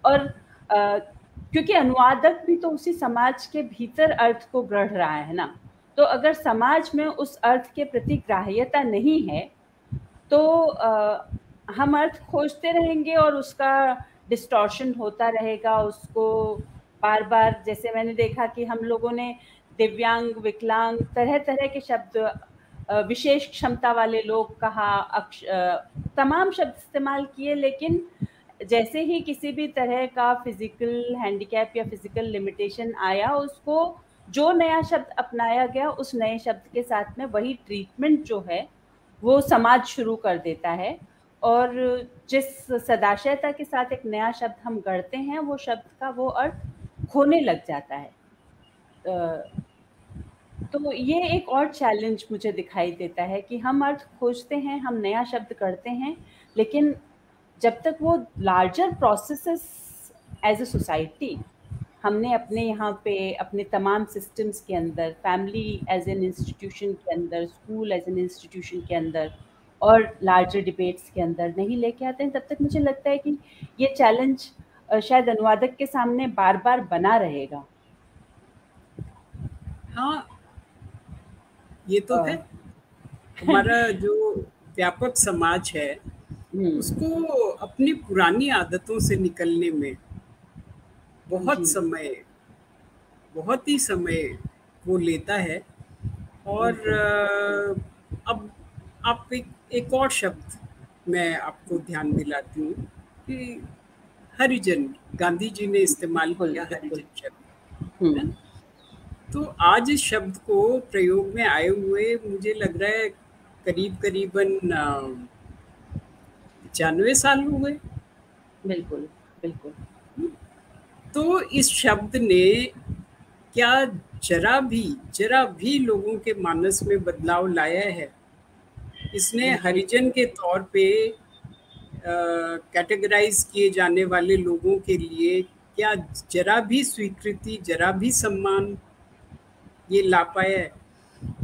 [SPEAKER 1] और क्योंकि अनुवादक भी तो उसी समाज के भीतर अर्थ को गढ़ रहा है ना, तो अगर समाज में उस अर्थ के प्रति ग्राह्यता नहीं है तो हम अर्थ खोजते रहेंगे और उसका डिस्टॉर्शन होता रहेगा, उसको बार बार, जैसे मैंने देखा कि हम लोगों ने दिव्यांग, विकलांग, तरह तरह के शब्द, विशेष क्षमता वाले लोग कहा, तमाम शब्द इस्तेमाल किए, लेकिन जैसे ही किसी भी तरह का फिजिकल हैंडीकैप या फिजिकल लिमिटेशन आया, उसको जो नया शब्द अपनाया गया उस नए शब्द के साथ में वही ट्रीटमेंट जो है वो समाज शुरू कर देता है। और जिस सदाशयता के साथ एक नया शब्द हम गढ़ते हैं, वो शब्द का वो अर्थ खोने लग जाता है। तो ये एक और चैलेंज मुझे दिखाई देता है कि हम अर्थ खोजते हैं, हम नया शब्द करते हैं, लेकिन जब तक वो larger processes as a society हमने अपने यहाँ पे अपने तमाम सिस्टम्स के अंदर, फैमिली एज एन इंस्टीट्यूशन के अंदर, स्कूल एज एन इंस्टीट्यूशन के अंदर और लार्जर डिबेट्स के अंदर नहीं लेके आते हैं, तब तक मुझे लगता है कि ये चैलेंज शायद अनुवादक के सामने बार बार बना रहेगा।
[SPEAKER 2] हाँ, ये तो है।
[SPEAKER 1] अ,
[SPEAKER 2] हमारा जो व्यापक समाज है
[SPEAKER 1] हम्म,
[SPEAKER 2] उसको अपनी पुरानी आदतों से निकलने में बहुत
[SPEAKER 1] जी,
[SPEAKER 2] समय, बहुत ही समय वो लेता है। और
[SPEAKER 1] बिल्कुल,
[SPEAKER 2] अब आप एक और शब्द मैं आपको ध्यान दिलाती हूँ कि हरिजन, गांधी जी ने इस्तेमाल
[SPEAKER 1] बिल्कुल,
[SPEAKER 2] किया
[SPEAKER 1] बिल्कुल,
[SPEAKER 2] हरिजन शब्द, है
[SPEAKER 1] हम्म,
[SPEAKER 2] ना? तो आज इस शब्द को प्रयोग में आए हुए मुझे लग रहा है करीब करीबन 95 साल हो गए।
[SPEAKER 1] बिल्कुल, बिल्कुल,
[SPEAKER 2] तो इस शब्द ने क्या जरा भी लोगों के मानस में बदलाव लाया है? इसने
[SPEAKER 1] बिल्कुल,
[SPEAKER 2] हरिजन के तौर पे कैटेगराइज किए जाने वाले लोगों के लिए क्या जरा भी स्वीकृति, जरा भी सम्मान ये ला पाया है?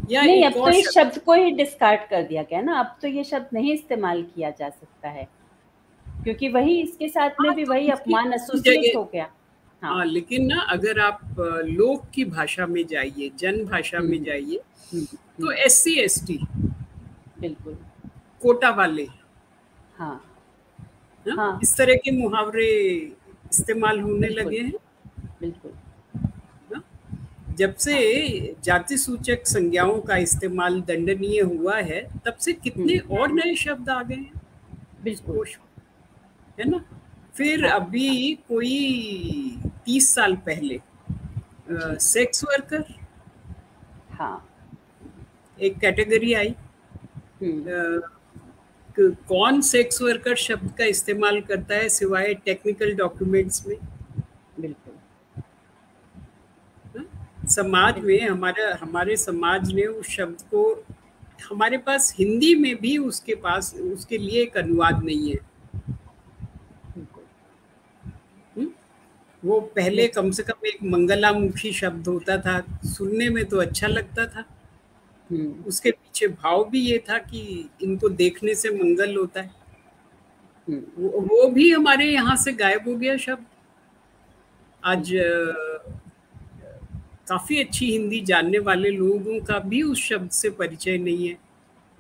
[SPEAKER 2] या
[SPEAKER 1] नहीं, अब
[SPEAKER 2] एक
[SPEAKER 1] तो
[SPEAKER 2] और
[SPEAKER 1] इस
[SPEAKER 2] शब्द,
[SPEAKER 1] शब्द को ही डिस्कार्ड कर दिया गया ना, अब तो ये शब्द नहीं इस्तेमाल किया जा सकता है, क्योंकि वही इसके साथ में
[SPEAKER 2] हाँ,
[SPEAKER 1] भी
[SPEAKER 2] तो
[SPEAKER 1] वही
[SPEAKER 2] उसकी
[SPEAKER 1] अपमान
[SPEAKER 2] उसकी
[SPEAKER 1] एसोसिएट
[SPEAKER 2] जगह,
[SPEAKER 1] हो गया। हाँ,
[SPEAKER 2] हाँ, लेकिन ना अगर आप लोक की भाषा में जाइए, जन भाषा में
[SPEAKER 1] हुँ,
[SPEAKER 2] जाइए,
[SPEAKER 1] हुँ,
[SPEAKER 2] तो
[SPEAKER 1] हुँ,
[SPEAKER 2] एससी एसटी,
[SPEAKER 1] बिल्कुल,
[SPEAKER 2] कोटा वाले,
[SPEAKER 1] हाँ,
[SPEAKER 2] हाँ,
[SPEAKER 1] हाँ,
[SPEAKER 2] इस तरह के मुहावरे इस्तेमाल होने
[SPEAKER 1] बिल्कुल,
[SPEAKER 2] लगे हैं।
[SPEAKER 1] बिल्कुल,
[SPEAKER 2] हाँ? जब से
[SPEAKER 1] हाँ,
[SPEAKER 2] जाति सूचक संज्ञाओं का इस्तेमाल दंडनीय हुआ है, तब से
[SPEAKER 1] हुँ,
[SPEAKER 2] कितने और नए शब्द आ गए हैं इस
[SPEAKER 1] बिल्कुल,
[SPEAKER 2] कोश में, है ना? फिर
[SPEAKER 1] हाँ,
[SPEAKER 2] अभी कोई 30 साल पहले
[SPEAKER 1] जी,
[SPEAKER 2] सेक्स वर्कर
[SPEAKER 1] हाँ,
[SPEAKER 2] एक कैटेगरी आई।
[SPEAKER 1] हुँ,
[SPEAKER 2] कौन सेक्स वर्कर शब्द का इस्तेमाल करता है सिवाय टेक्निकल डॉक्यूमेंट्स में?
[SPEAKER 1] बिल्कुल,
[SPEAKER 2] हाँ? समाज में
[SPEAKER 1] बिल्कुल,
[SPEAKER 2] हमारा हमारे समाज ने उस शब्द को, हमारे पास हिंदी में भी उसके पास उसके लिए एक अनुवाद नहीं है।
[SPEAKER 1] बिल्कुल,
[SPEAKER 2] वो पहले कम से कम एक मंगलामुखी शब्द होता था, सुनने में तो अच्छा लगता था,
[SPEAKER 1] हम्म।
[SPEAKER 2] उसके पीछे भाव भी ये था कि इनको देखने से मंगल होता है।
[SPEAKER 1] हम्म।
[SPEAKER 2] वो भी हमारे यहाँ से गायब हो गया शब्द। आज
[SPEAKER 1] बिल्कुल।
[SPEAKER 2] काफी अच्छी हिंदी जानने वाले लोगों का भी उस शब्द से परिचय नहीं है।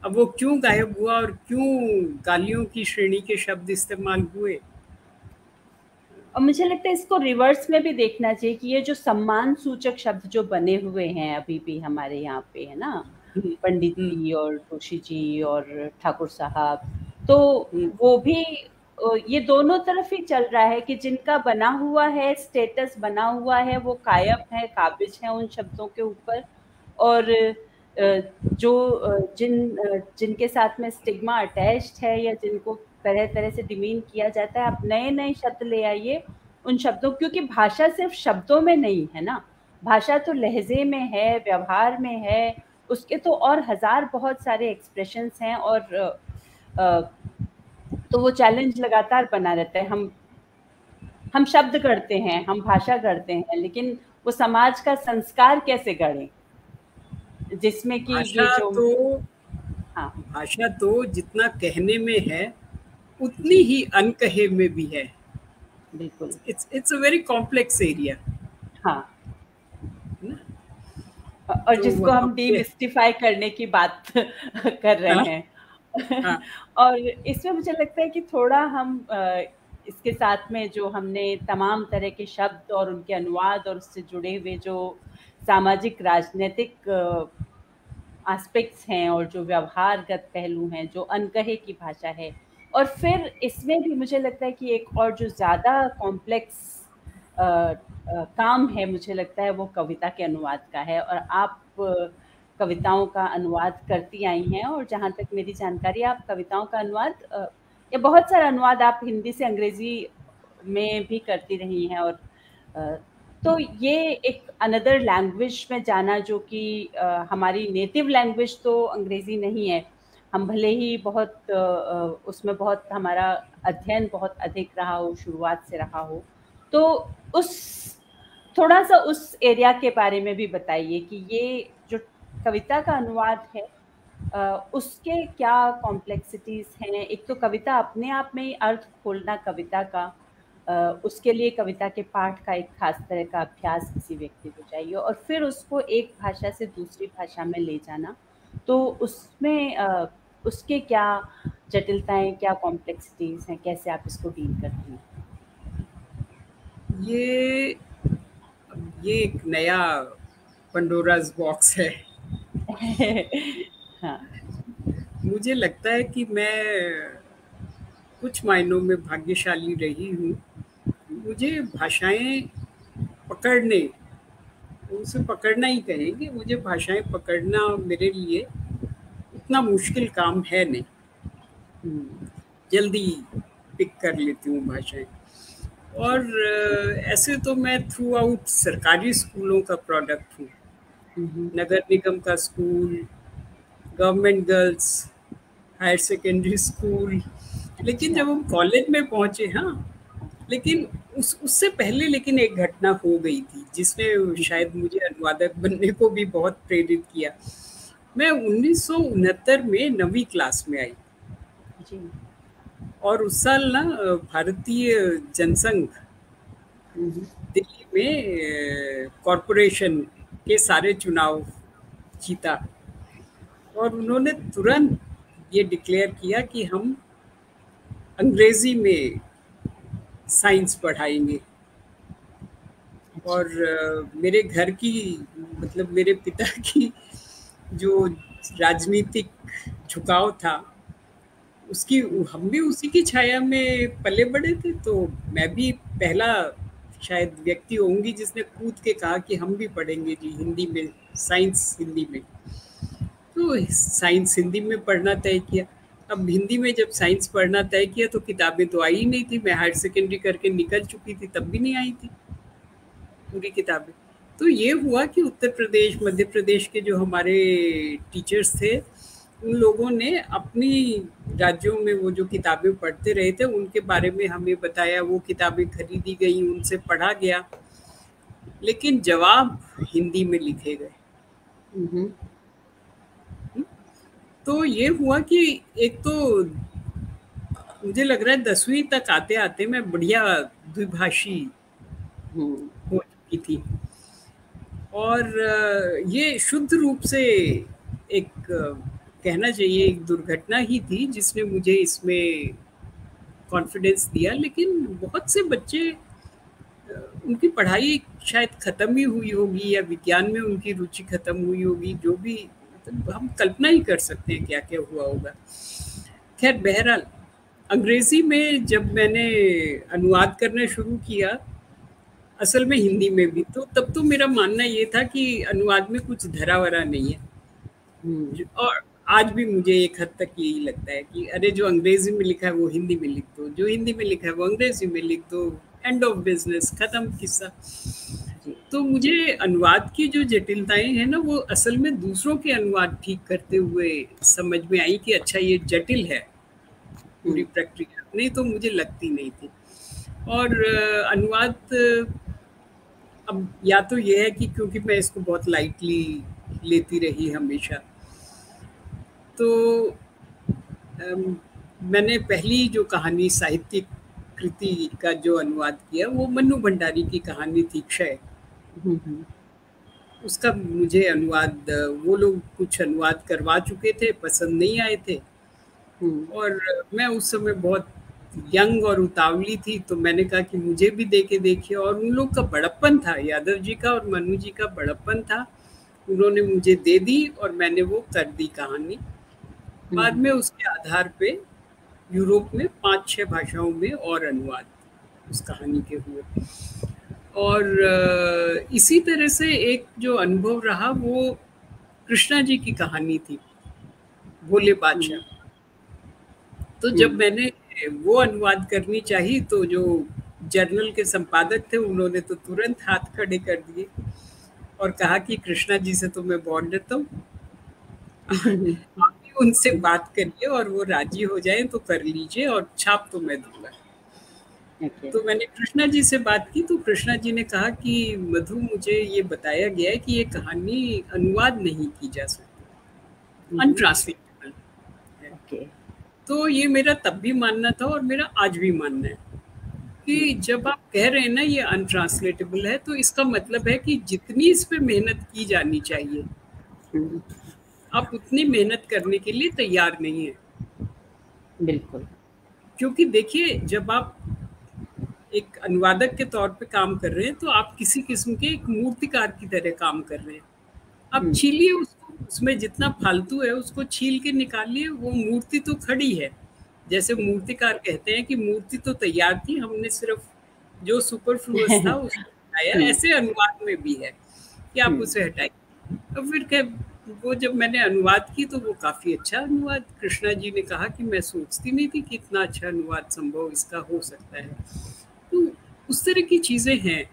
[SPEAKER 2] अब वो क्यों गायब हुआ और क्यों गालियों की श्रेणी के शब्द इस्तेमाल हुए?
[SPEAKER 1] और मुझे लगता है इसको रिवर्स में भी देखना चाहिए कि ये जो सम्मान सूचक शब्द जो बने हुए हैं अभी भी हमारे यहाँ पे, है ना,
[SPEAKER 2] हम्म,
[SPEAKER 1] पंडित
[SPEAKER 2] हम्म,
[SPEAKER 1] जी और जोशी जी और ठाकुर साहब, तो
[SPEAKER 2] हम्म,
[SPEAKER 1] वो भी ये दोनों तरफ ही चल रहा है कि जिनका बना हुआ है, स्टेटस बना हुआ है, वो कायम है, काबिज है उन शब्दों के ऊपर। और जो जिनके साथ में स्टिग्मा अटैच्ड है या जिनको तरह तरह से डिमीन किया जाता है, आप नए नए शब्द ले आइए उन शब्दों, क्योंकि भाषा सिर्फ शब्दों में नहीं है ना, भाषा तो लहजे में है, व्यवहार में है, उसके तो और हजार बहुत सारे एक्सप्रेशंस हैं। और तो वो चैलेंज लगातार बना रहता है। हम शब्द गढ़ते हैं, हम भाषा गढ़ते हैं, लेकिन वो समाज का संस्कार कैसे गढ़ें, जिसमें कि
[SPEAKER 2] भाषा
[SPEAKER 1] ये जो,
[SPEAKER 2] तो
[SPEAKER 1] हाँ,
[SPEAKER 2] भाषा तो जितना कहने में है उतनी ही अनकहे में भी है।
[SPEAKER 1] बिल्कुल,
[SPEAKER 2] it's a very complex area.
[SPEAKER 1] हाँ। और
[SPEAKER 2] तो
[SPEAKER 1] जिसको
[SPEAKER 2] वहाँ
[SPEAKER 1] हम
[SPEAKER 2] पे
[SPEAKER 1] डीमिस्टिफाई करने की बात कर रहे
[SPEAKER 2] हाँ,
[SPEAKER 1] हैं।
[SPEAKER 2] हाँ,
[SPEAKER 1] और इसमें मुझे लगता है कि थोड़ा हम इसके साथ में जो हमने तमाम तरह के शब्द और उनके अनुवाद और उससे जुड़े हुए जो सामाजिक राजनीतिक एस्पेक्ट्स हैं और जो व्यवहारगत पहलू हैं, जो अनकहे की भाषा है, और फिर इसमें भी मुझे लगता है कि एक और जो ज़्यादा कॉम्प्लेक्स काम है, मुझे लगता है वो कविता के अनुवाद का है। और आप कविताओं का अनुवाद करती आई हैं, और जहाँ तक मेरी जानकारी है, आप कविताओं का अनुवाद या बहुत सारा अनुवाद आप हिंदी से अंग्रेजी में भी करती रही हैं। और अ, तो ये एक अनदर लैंग्वेज में जाना, जो कि हमारी नेटिव लैंग्वेज तो अंग्रेजी नहीं है, हम भले ही बहुत उसमें बहुत हमारा अध्ययन बहुत अधिक रहा हो, शुरुआत से रहा हो, तो उस थोड़ा सा उस एरिया के बारे में भी बताइए कि ये जो कविता का अनुवाद है, उसके क्या कॉम्प्लेक्सिटीज हैं। एक तो कविता अपने आप में ही अर्थ खोलना कविता का, उसके लिए कविता के पाठ का एक खास तरह का अभ्यास किसी व्यक्ति को चाहिए, और फिर उसको एक भाषा से दूसरी भाषा में ले जाना, तो उसमें उसके क्या जटिलताएं, क्या कॉम्प्लेक्सिटीज हैं, कैसे आप इसको डील करती हैं?
[SPEAKER 2] ये ये एक नया पंडोराज बॉक्स है।
[SPEAKER 1] हाँ।
[SPEAKER 2] मुझे लगता है कि मैं कुछ मायनों में भाग्यशाली रही हूँ। मुझे भाषाएं पकड़ने, उसे पकड़ना ही कहेंगे, मुझे भाषाएं पकड़ना मेरे लिए उतना मुश्किल काम है नहीं।
[SPEAKER 1] हम्म।
[SPEAKER 2] जल्दी पिक कर लेती हूँ भाषाएं।
[SPEAKER 1] जी।
[SPEAKER 2] और ऐसे तो मैं थ्रू आउट सरकारी स्कूलों का प्रोडक्ट हूँ।
[SPEAKER 1] हम्म।
[SPEAKER 2] नगर निगम का school, government girls higher secondary school. लेकिन
[SPEAKER 1] अच्छा।
[SPEAKER 2] जब हम कॉलेज में पहुंचे, हाँ, लेकिन उससे पहले लेकिन एक घटना हो गई थी जिसने शायद मुझे अनुवादक बनने को भी बहुत प्रेरित किया। मैं 1969 में 9वीं क्लास में आई,
[SPEAKER 1] जी।
[SPEAKER 2] और उस साल ना भारतीय जनसंघ
[SPEAKER 1] हम्म।
[SPEAKER 2] दिल्ली में कॉरपोरेशन के सारे चुनाव जीता, और उन्होंने तुरंत ये डिक्लेयर किया कि हम अंग्रेजी में साइंस पढ़ाएंगे।
[SPEAKER 1] अच्छा।
[SPEAKER 2] और मेरे घर की, मतलब मेरे पिता की जो राजनीतिक झुकाव था, उसकी, हम भी उसी की छाया में पले बड़े थे, तो मैं भी पहला शायद व्यक्ति होंगी जिसने कूद के कहा कि हम भी पढ़ेंगे जी हिंदी में, साइंस हिंदी में। तो साइंस हिंदी में पढ़ना तय किया। अब हिंदी में जब साइंस पढ़ना तय किया तो किताबें तो आई ही नहीं थी, मैं हायर सेकेंडरी करके निकल चुकी थी, तब भी नहीं आई थी पूरी किताबें। तो ये हुआ कि उत्तर प्रदेश, मध्य प्रदेश के जो हमारे टीचर्स थे, उन लोगों ने अपनी राज्यों में वो जो किताबें पढ़ते रहे थे उनके बारे में हमें बताया, वो किताबें खरीदी गई, उनसे पढ़ा गया, लेकिन जवाब हिंदी में लिखे गए।
[SPEAKER 1] हम्म,
[SPEAKER 2] तो ये हुआ कि एक तो मुझे लग रहा है 10वीं तक आते आते मैं बढ़िया द्विभाषी
[SPEAKER 1] हम्म,
[SPEAKER 2] हो चुकी थी, और ये शुद्ध रूप से एक कहना चाहिए एक दुर्घटना ही थी जिसने मुझे इसमें कॉन्फिडेंस दिया। लेकिन बहुत से बच्चे उनकी पढ़ाई शायद ख़त्म ही हुई होगी या विज्ञान में उनकी रुचि ख़त्म हुई होगी, जो भी, मतलब हम कल्पना ही कर सकते हैं क्या क्या हुआ होगा। खैर बहरहाल अंग्रेज़ी में जब मैंने अनुवाद करना शुरू किया, असल में हिंदी में भी, तो तब तो मेरा मानना ये था कि अनुवाद में कुछ धरा वरा नहीं है। और आज भी मुझे एक हद तक यही लगता है कि अरे जो अंग्रेजी में लिखा है वो हिंदी में लिख दो, जो हिंदी में लिखा है वो अंग्रेजी में लिख दो, एंड ऑफ बिजनेस, खत्म किस्सा। तो मुझे अनुवाद की जो जटिलताएं हैं ना, वो असल में दूसरों के अनुवाद ठीक करते हुए समझ में आई कि अच्छा ये जटिल है पूरी प्रक्रिया, नहीं तो मुझे लगती नहीं थी। और अनुवाद अब या तो ये है कि क्योंकि मैं इसको बहुत लाइटली लेती रही हमेशा, तो मैंने पहली जो कहानी साहित्यिक कृति का जो अनुवाद किया वो मन्नू भंडारी की कहानी थी क्षय। उसका मुझे अनुवाद, वो लोग कुछ अनुवाद करवा चुके थे, पसंद नहीं आए थे, और मैं उस समय बहुत यंग और उतावली थी, तो मैंने कहा कि मुझे भी दे के देखिए। और उन लोग का बड़प्पन था, यादव जी का और मन्नू जी का बड़प्पन था, उन्होंने मुझे दे दी और मैंने वो कर दी कहानी। बाद में उसके आधार पे यूरोप में 5-6 भाषाओं में और अनुवाद उस कहानी के हुए। और इसी तरह से एक जो अनुभव रहा वो कृष्णा जी की कहानी थी, भोले बादशाह। तो जब मैंने वो अनुवाद करनी चाहिए तो जो जर्नल के संपादक थे उन्होंने तो तुरंत हाथ खड़े कर दिए और कहा कि कृष्णा जी से तो मैं बहुत डरता हूँ, आप भी उनसे बात करिए और वो राजी हो जाए तो कर लीजिए और छाप तो मैं दूंगा। तो मैंने कृष्णा जी से बात की, तो कृष्णा जी ने कहा कि मधु, मुझे ये बताया गया है कि ये कहानी अनुवाद नहीं की जा सकती, अनट्रांसलेटेबल है। तो ये मेरा तब भी मानना था और मेरा आज भी मानना है कि जब आप कह रहे हैं ना ये अनट्रांसलेटेबल है, तो इसका मतलब है कि जितनी इस पे मेहनत की जानी चाहिए आप उतनी मेहनत करने के लिए तैयार नहीं है।
[SPEAKER 1] बिल्कुल।
[SPEAKER 2] क्योंकि देखिए, जब आप एक अनुवादक के तौर पे काम कर रहे हैं तो आप किसी किस्म के एक मूर्तिकार की तरह काम कर रहे हैं। आप छीलिए उसको, उसमें जितना फालतू है उसको छील के निकालिए, वो मूर्ति तो खड़ी है। जैसे मूर्तिकार कहते हैं कि मूर्ति तो तैयार थी, हमने सिर्फ जो सुपरफ्लुअस था उसको हटाया, ऐसे अनुवाद में भी है कि आप उसे हटाइए। और फिर क्या, वो जब मैंने अनुवाद की तो वो काफ़ी अच्छा अनुवाद, कृष्णा जी ने कहा कि मैं सोचती नहीं थी कि इतना अच्छा अनुवाद संभव इसका हो सकता है। तो उस तरह की चीज़ें हैं।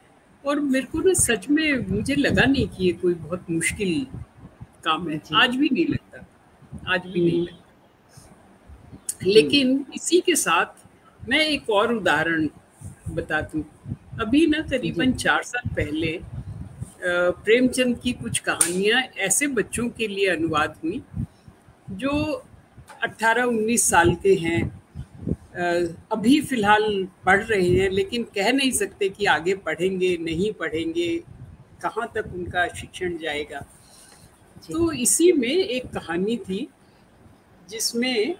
[SPEAKER 2] और मेरे को ना सच में मुझे लगा नहीं कि ये कोई बहुत मुश्किल काम है, आज भी नहीं लगता, आज भी नहीं लगता। लेकिन इसी के साथ मैं एक और उदाहरण बताती हूँ। अभी ना करीबन 4 साल पहले प्रेमचंद की कुछ कहानियाँ ऐसे बच्चों के लिए अनुवाद हुई जो 18-19 साल के हैं, अभी फ़िलहाल पढ़ रहे हैं, लेकिन कह नहीं सकते कि आगे पढ़ेंगे नहीं पढ़ेंगे, कहाँ तक उनका शिक्षण जाएगा। तो इसी में एक कहानी थी जिसमें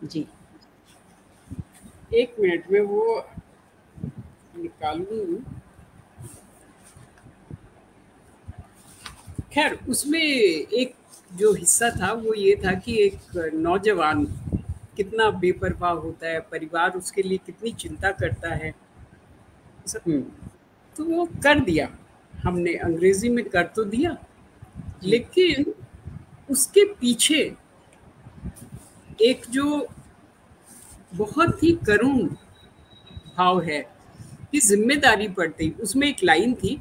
[SPEAKER 1] जी,
[SPEAKER 2] एक मिनट में वो निकालूं। खैर उसमें एक जो हिस्सा था वो ये था कि एक नौजवान कितना बेपरवाह होता है, परिवार उसके लिए कितनी चिंता करता है, तो वो कर दिया, हमने अंग्रेजी में कर तो दिया, लेकिन उसके पीछे एक जो बहुत ही करुण भाव है कि जिम्मेदारी पड़ते ही, उसमें एक लाइन थी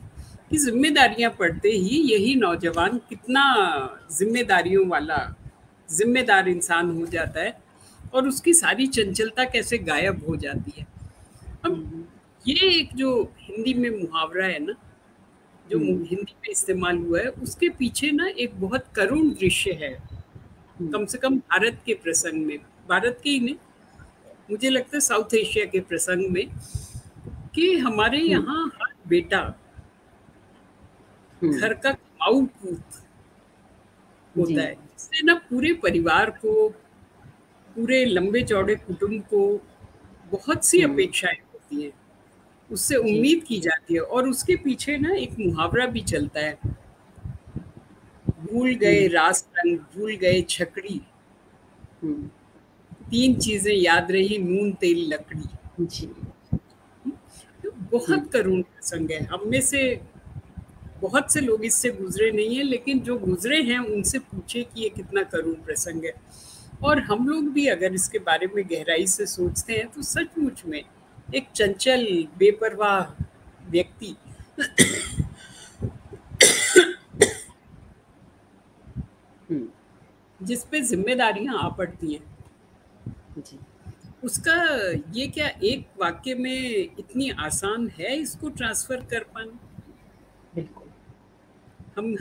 [SPEAKER 2] कि जिम्मेदारियां पड़ते ही यही नौजवान कितना जिम्मेदारियों वाला जिम्मेदार इंसान हो जाता है और उसकी सारी चंचलता कैसे गायब हो जाती है। अब
[SPEAKER 1] हम्म,
[SPEAKER 2] ये एक जो हिंदी में मुहावरा है ना, जो
[SPEAKER 1] हम्म,
[SPEAKER 2] हिंदी में इस्तेमाल हुआ है, उसके पीछे ना एक बहुत करुण दृश्य है।
[SPEAKER 1] हम्म,
[SPEAKER 2] कम से कम भारत के प्रसंग में, भारत के ही नहीं, मुझे लगता है साउथ एशिया के प्रसंग में, कि हमारे
[SPEAKER 1] हम्म,
[SPEAKER 2] यहाँ हर बेटा
[SPEAKER 1] हम्म,
[SPEAKER 2] घर का कमाऊ पूत
[SPEAKER 1] जी,
[SPEAKER 2] होता है, जिससे ना पूरे परिवार को, पूरे लंबे चौड़े कुटुंब को बहुत सी
[SPEAKER 1] हम्म,
[SPEAKER 2] अपेक्षाएं होती हैं, उससे
[SPEAKER 1] जी,
[SPEAKER 2] उम्मीद की जाती है। और उसके पीछे ना एक मुहावरा भी चलता है, भूल गए
[SPEAKER 1] हम्म,
[SPEAKER 2] रास रंग, भूल गए छकड़ी,
[SPEAKER 1] हम्म,
[SPEAKER 2] तीन चीजें याद रही, नून तेल लकड़ी।
[SPEAKER 1] जी,
[SPEAKER 2] तो बहुत
[SPEAKER 1] हम्म,
[SPEAKER 2] करुण प्रसंग है। हम में से बहुत से लोग इससे गुजरे नहीं हैं, लेकिन जो गुजरे हैं उनसे पूछे कि ये कितना करुण प्रसंग है। और हम लोग भी अगर इसके बारे में गहराई से सोचते हैं तो सचमुच में एक चंचल बेपरवाह व्यक्ति
[SPEAKER 1] हम्म,
[SPEAKER 2] जिस पे जिम्मेदारियां आ पड़ती हैं,
[SPEAKER 1] जी,
[SPEAKER 2] उसका ये क्या एक वाक्य में इतनी आसान है इसको ट्रांसफर कर पाना?
[SPEAKER 1] बिल्कुल,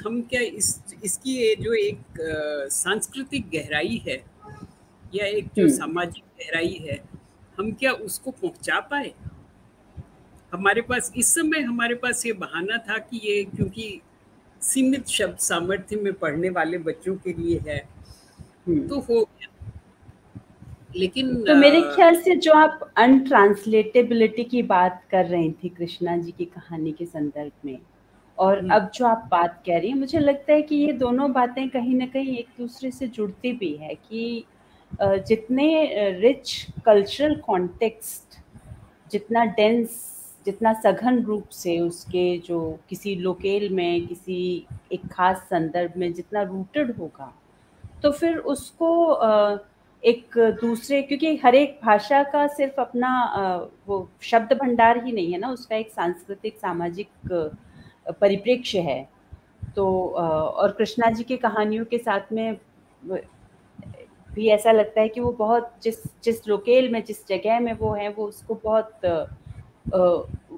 [SPEAKER 2] हम क्या इसकी ये जो एक सांस्कृतिक गहराई है या एक जो
[SPEAKER 1] हम्म,
[SPEAKER 2] सामाजिक गहराई है, हम क्या उसको पहुंचा पाए? हमारे पास इस समय हमारे पास ये बहाना था कि ये क्योंकि सीमित शब्द सामर्थ्य में पढ़ने वाले बच्चों के लिए है,
[SPEAKER 1] हम्म।
[SPEAKER 2] तो हो गया। लेकिन
[SPEAKER 1] तो मेरे ख्याल से जो आप अनट्रांसलेटेबिलिटी की बात कर रही थी कृष्णा जी की कहानी के संदर्भ में, और
[SPEAKER 2] हम्म,
[SPEAKER 1] अब जो आप बात कह रही हैं, मुझे लगता है कि ये दोनों बातें कहीं न कहीं एक दूसरे से जुड़ती भी है कि जितने रिच कल्चरल कॉन्टेक्स्ट, जितना डेंस, जितना सघन रूप से उसके जो किसी लोकेल में, किसी एक खास संदर्भ में जितना रूटेड होगा, तो फिर उसको एक दूसरे, क्योंकि हर एक भाषा का सिर्फ अपना वो शब्द भंडार ही नहीं है ना, उसका एक सांस्कृतिक सामाजिक परिप्रेक्ष्य है। तो और कृष्णा जी की कहानियों के साथ में भी ऐसा लगता है कि वो बहुत जिस जिस लोकेल में, जिस जगह में वो है, वो उसको बहुत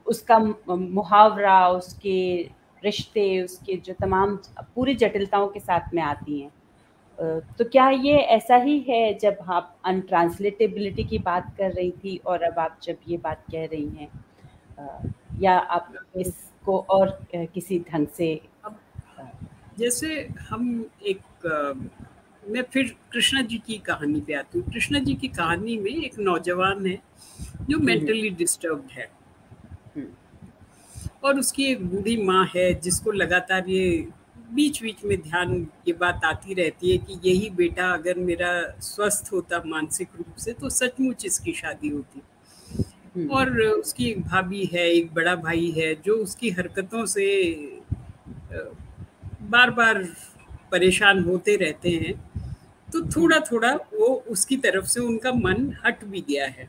[SPEAKER 1] उसका मुहावरा, उसके रिश्ते, उसके जो तमाम पूरी जटिलताओं के साथ में आती हैं। तो क्या ये ऐसा ही है जब आप अनट्रांसलेटेबिलिटी की बात कर रही थी और अब आप जब ये बात कह रही हैं, या आप इसको और किसी ढंग से
[SPEAKER 2] अब
[SPEAKER 1] अ,
[SPEAKER 2] जैसे हम एक मैं फिर कृष्णा जी की कहानी पे आती हूँ। कृष्णा जी की
[SPEAKER 1] जी,
[SPEAKER 2] कहानी में एक नौजवान है जो
[SPEAKER 1] हम्म,
[SPEAKER 2] मेंटली डिस्टर्ब्ड है,
[SPEAKER 1] हम्म,
[SPEAKER 2] और उसकी एक बूढ़ी माँ है जिसको लगातार ये बीच बीच में ध्यान ये बात आती रहती है कि यही बेटा अगर मेरा स्वस्थ होता मानसिक रूप से तो सचमुच इसकी शादी होती।
[SPEAKER 1] हम्म,
[SPEAKER 2] और उसकी एक भाभी है, एक बड़ा भाई है जो उसकी हरकतों से बार बार परेशान होते रहते हैं। तो
[SPEAKER 1] हम्म,
[SPEAKER 2] थोड़ा थोड़ा वो उसकी तरफ से उनका मन हट भी गया है।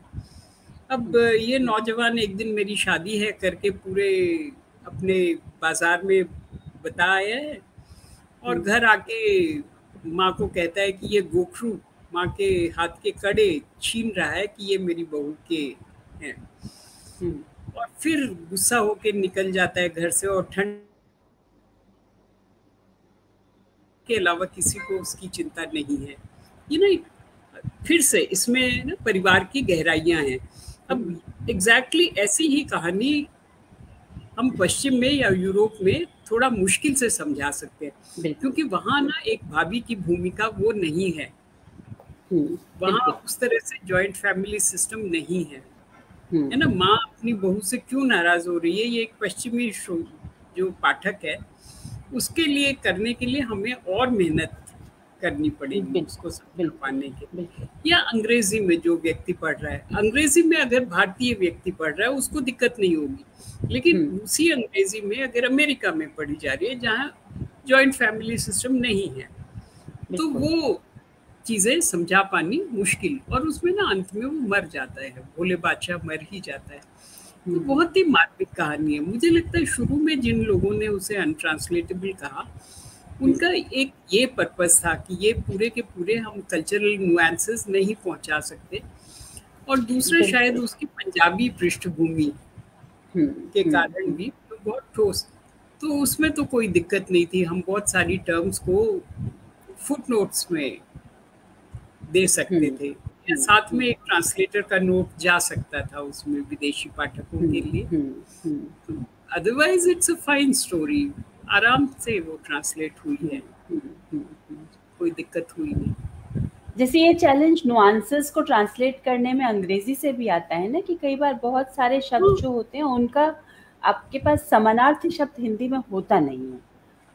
[SPEAKER 2] अब
[SPEAKER 1] हम्म,
[SPEAKER 2] ये नौजवान एक दिन मेरी शादी है करके पूरे अपने बाजार में बता आया है, और
[SPEAKER 1] हम्म,
[SPEAKER 2] घर आके माँ को कहता है कि ये गोखरू माँ के हाथ के कड़े छीन रहा है कि ये मेरी बहू के हैं।
[SPEAKER 1] हम्म,
[SPEAKER 2] और फिर गुस्सा होके निकल जाता है घर से, और ठंड के अलावा किसी को उसकी चिंता नहीं है। ये ना फिर से इसमें ना परिवार की गहराइयां हैं। अब
[SPEAKER 1] हम्म,
[SPEAKER 2] एग्जैक्टली ऐसी ही कहानी हम पश्चिम में या यूरोप में थोड़ा मुश्किल से समझा सकते हैं,
[SPEAKER 1] बिल्कुल,
[SPEAKER 2] क्योंकि वहाँ ना एक भाभी की भूमिका वो नहीं है। वहाँ
[SPEAKER 1] बिल्कुल,
[SPEAKER 2] उस तरह से जॉइंट फैमिली सिस्टम नहीं है ना।
[SPEAKER 1] हम्म,
[SPEAKER 2] माँ अपनी बहू से क्यों नाराज हो रही है, ये एक पश्चिमी जो पाठक है उसके लिए करने के लिए हमें और मेहनत करनी पड़ेगी
[SPEAKER 1] बिल्कुल,
[SPEAKER 2] उसको समझा
[SPEAKER 1] बिल्कुल,
[SPEAKER 2] पाने के
[SPEAKER 1] बिल्कुल,
[SPEAKER 2] लिए। या अंग्रेजी में जो व्यक्ति पढ़ रहा है, अंग्रेजी में अगर भारतीय व्यक्ति पढ़ रहा है उसको दिक्कत नहीं होगी, लेकिन
[SPEAKER 1] हम्म,
[SPEAKER 2] उसी अंग्रेजी में अगर अमेरिका में पढ़ी जा रही है जहाँ जॉइंट फैमिली सिस्टम नहीं है, तो
[SPEAKER 1] बिल्कुल,
[SPEAKER 2] वो चीज़ें समझा पानी मुश्किल, और उसमें ना अंत में वो मर जाता है, भोले बादशाह मर ही जाता है। तो बहुत ही मार्मिक कहानी है। मुझे लगता है शुरू में जिन लोगों ने उसे अनट्रांसलेटेबल कहा, उनका एक ये पर्पस था कि ये पूरे के पूरे हम कल्चरल नुआंसेस नहीं पहुंचा सकते, और दूसरा शायद
[SPEAKER 1] बिल्कुल।
[SPEAKER 2] उसकी पंजाबी पृष्ठभूमि के कारण भी तो बहुत ठोस। तो उसमें तो कोई दिक्कत नहीं थी, हम बहुत सारी टर्म्स को फुटनोट्स में दे सकते थे, या साथ में एक ट्रांसलेटर का नोट जा सकता था उसमें विदेशी पाठकों के लिए। Otherwise it's a fine story, आराम से वो ट्रांसलेट हुई है, कोई दिक्कत हुई नहीं।
[SPEAKER 1] जैसे ये चैलेंज नुआंसेस को ट्रांसलेट करने में अंग्रेजी से भी आता है ना, कि कई बार बहुत सारे शब्द जो होते हैं उनका आपके पास समानार्थी शब्द हिंदी में होता नहीं है,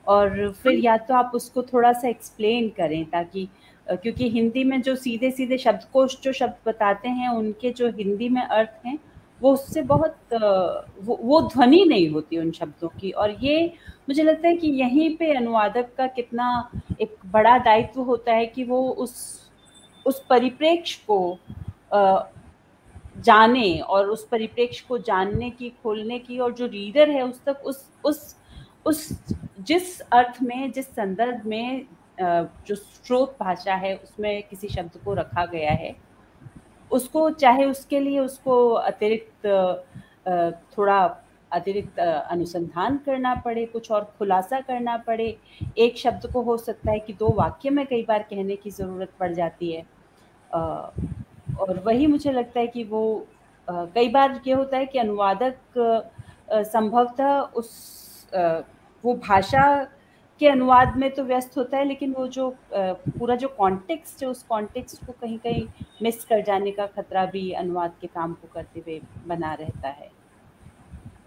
[SPEAKER 1] और फिर या तो आप उसको थोड़ा सा एक्सप्लेन करें, ताकि क्योंकि हिंदी में जो सीधे सीधे शब्दकोश जो शब्द बताते हैं उनके जो हिंदी में अर्थ हैं वो उससे बहुत वो ध्वनि नहीं होती उन शब्दों की। और ये मुझे लगता है कि यहीं पे अनुवादक का कितना एक बड़ा दायित्व होता है कि वो उस परिप्रेक्ष्य को जाने, और उस परिप्रेक्ष्य को जानने की, खोलने की, और जो रीडर है उस तक उस जिस अर्थ में, जिस संदर्भ में जो स्रोत भाषा है उसमें किसी शब्द को रखा गया है, उसको चाहे उसके लिए उसको अतिरिक्त थोड़ा अतिरिक्त अनुसंधान करना पड़े, कुछ और खुलासा करना पड़े। एक शब्द को हो सकता है कि 2 वाक्य में कई बार कहने की ज़रूरत पड़ जाती है। और वही मुझे लगता है कि वो कई बार ये होता है कि अनुवादक संभवतः वो भाषा के अनुवाद में तो व्यस्त होता है, लेकिन वो जो पूरा जो कॉन्टेक्स्ट है उस कॉन्टेक्स्ट को कहीं-कहीं मिस कर जाने का खतरा भी अनुवाद के काम को करते हुए बना रहता है।